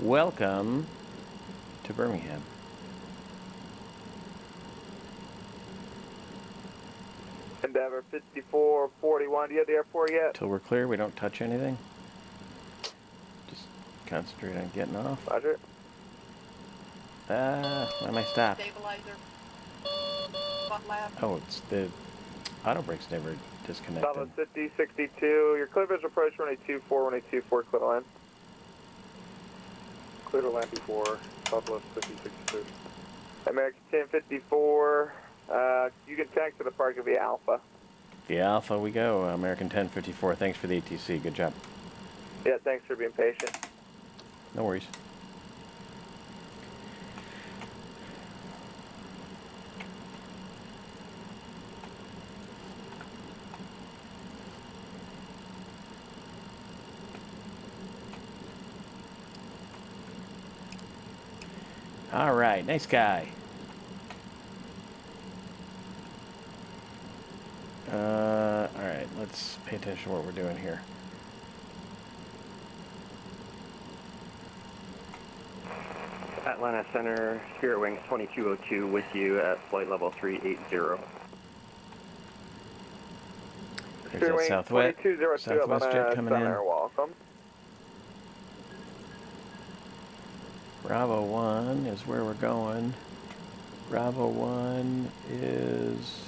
Welcome to Birmingham. Endeavor 5441, do you have the airport yet? Till we're clear, we don't touch anything. Just concentrate on getting off. Roger. Why am I stopped? Stabilizer. Butt lab. Oh, it's the auto brakes never disconnected. Southwest 5062, your clear visual approach, runway 24, clear to land. Clear to land before Southwest 5062. American 1054, you can taxi to the park via Alpha. The Alpha we go. American 1054. Thanks for the ATC. Good job. Yeah, thanks for being patient. No worries. All right, nice guy. All let's pay attention to what we're doing here. Atlanta Center, Spirit Wings 2202 with you at flight level 380. There's that Southwest jet coming in. Welcome. Bravo 1 is where we're going. Bravo 1 is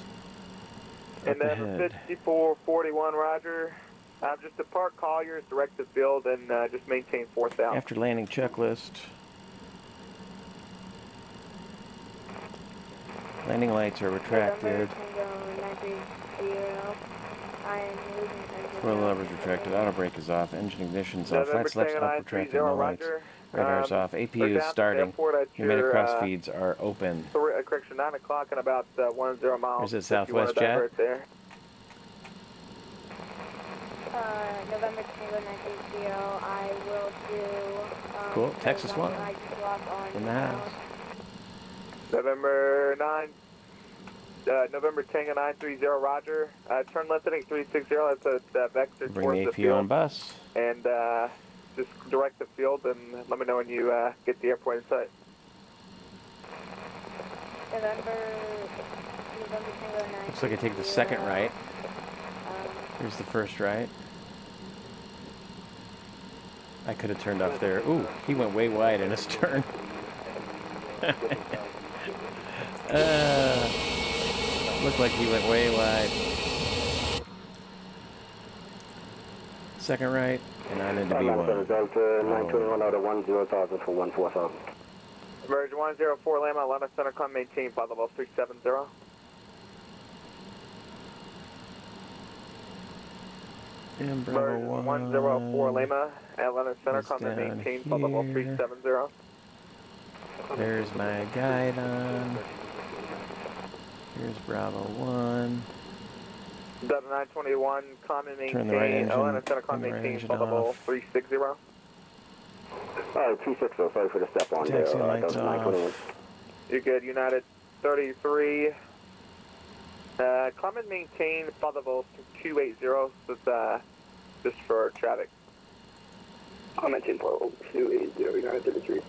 And then 5441, Roger. Just depart Colliers, direct the field, and just maintain 4,000. after landing checklist. Landing lights are retracted. Spoiler levers retracted. Auto brake is off. Engine ignition's off. Flat flaps up. Retracted. No lights. Radar's off. APU is starting. Pneumatic cross feeds are open. Correction, 9 o'clock and about 10 miles. There's a Southwest jet. Right there. November Tango 930, I will do... Cool. Texas one. In the house. November Tango 930, Roger. Turn left heading 360, that's a vector Bring towards the the APU field. on bus. And just direct the field and let me know when you get the airport in sight. November Tango 930. Looks like I take the second right. Here's the first right. I could have turned off there. Ooh, he went way wide in his turn. Looked like he went way wide. Second right, and on into B1. 921 out of 10,000 for 14,000. Emerge 104 Lima, Atlanta Center, come maintain, flight level 370. And Bravo Emerge 1. 104 Lima, Atlanta Center, come down maintain, flight level here. 370. There's my guide on. Here's Bravo 1. Delta 921, come and maintain, Turn the right engine, Atlanta Center, come turn the right maintain, engine flight level off. 360. Alright, 260, sorry for the step on there. Taxi lights Delta 921. off. You're good, United 33. Come and maintain, flight level 280, so it's just for traffic. I'll maintain flight level 280, United 33.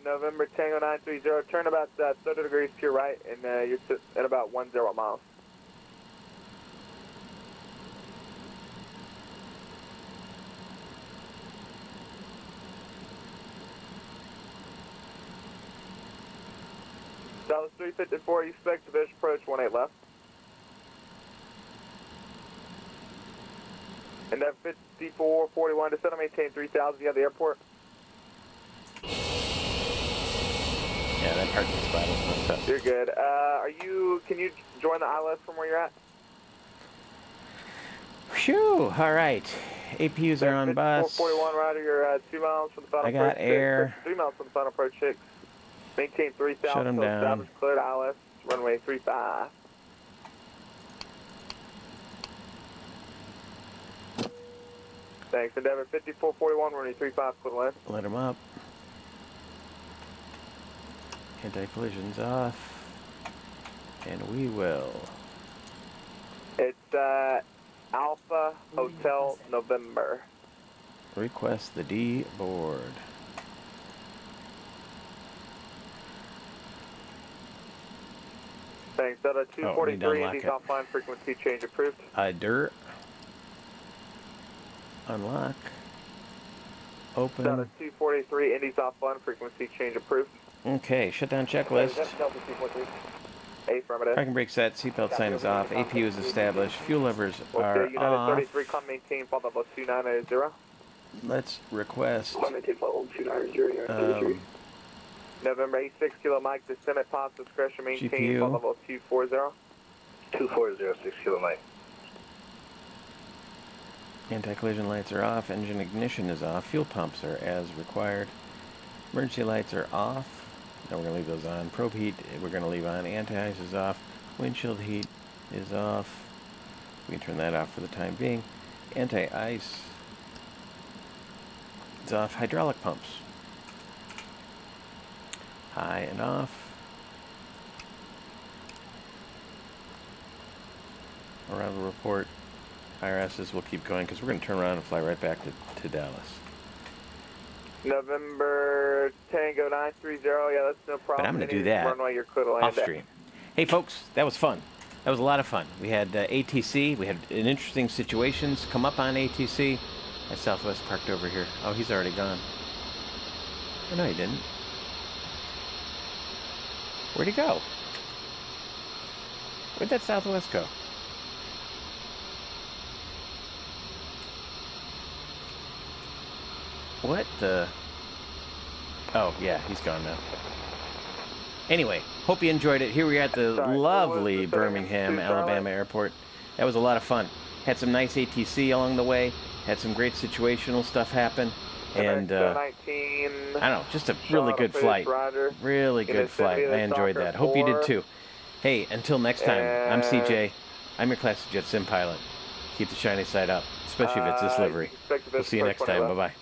November Tango 930, turn about 30 degrees to your right, and you're at about 10 miles. Dallas 354, you expect to approach 18 left. And that 5441, descend and maintain 3000, you have the airport. Yeah, that parking spot is messed up. You're good. Can you join the ILS from where you're at? Phew, alright. APUs are on bus. 441, Ryder, you're 2 miles from the final approach. I got air. 3 miles from the final approach 6. Maintain 3000. Shut 'em down. Establish cleared ILS, runway 35. Thanks, Endeavor 5441, runway 35, clear land. Let him up. Anti-collision's off. And we will. It's Alpha Hotel November. Request the D board. Thanks, Delta need to 243, unlock Indy's it. offline, frequency change approved. Dirt. Unlock. Open. Delta 243, Indy's offline, frequency change approved. Okay, shutdown checklist. Delta 243. Affirmative. Parking brake set, seatbelt sign is off, APU is established, fuel levers are United off. 33, come maintain, flight level 2980. Let's request Maintain flight level 290, United 33. November 86, Kilo Mike, descend at pause discretion, maintain, GPU. flight level 240. 2406 Kilo Mike. anti-collision lights are off, engine ignition is off, fuel pumps are as required, emergency lights are off. No, we're going to leave those on. Probe heat, we're going to leave on. Anti-ice is off. Windshield heat is off. We can turn that off for the time being. Anti-ice. It's off. Hydraulic pumps. High and off. Arrival report. IRSs will keep going because we're going to turn around and fly right back to Dallas. November Tango 930, yeah, that's no problem. But I'm going to do that Runway you're clear to land off stream. Hey folks, that was fun. That was a lot of fun. We had ATC. We had an interesting situations come up on ATC. At Southwest parked over here. Oh, he's already gone. Oh, no, he didn't. Where'd he go? Where'd that Southwest go? What the? Oh, yeah, he's gone now. Anyway, hope you enjoyed it. Here we are at the lovely Birmingham, Alabama airport. That was a lot of fun. Had some nice ATC along the way. Had some great situational stuff happen. And, I don't know, just a really good flight. Really good flight. I enjoyed that. Hope you did too. Hey, until next time, I'm CJ. I'm your classic jet sim pilot. Keep the shiny side up, especially if it's this livery. We'll see you next time. Bye-bye.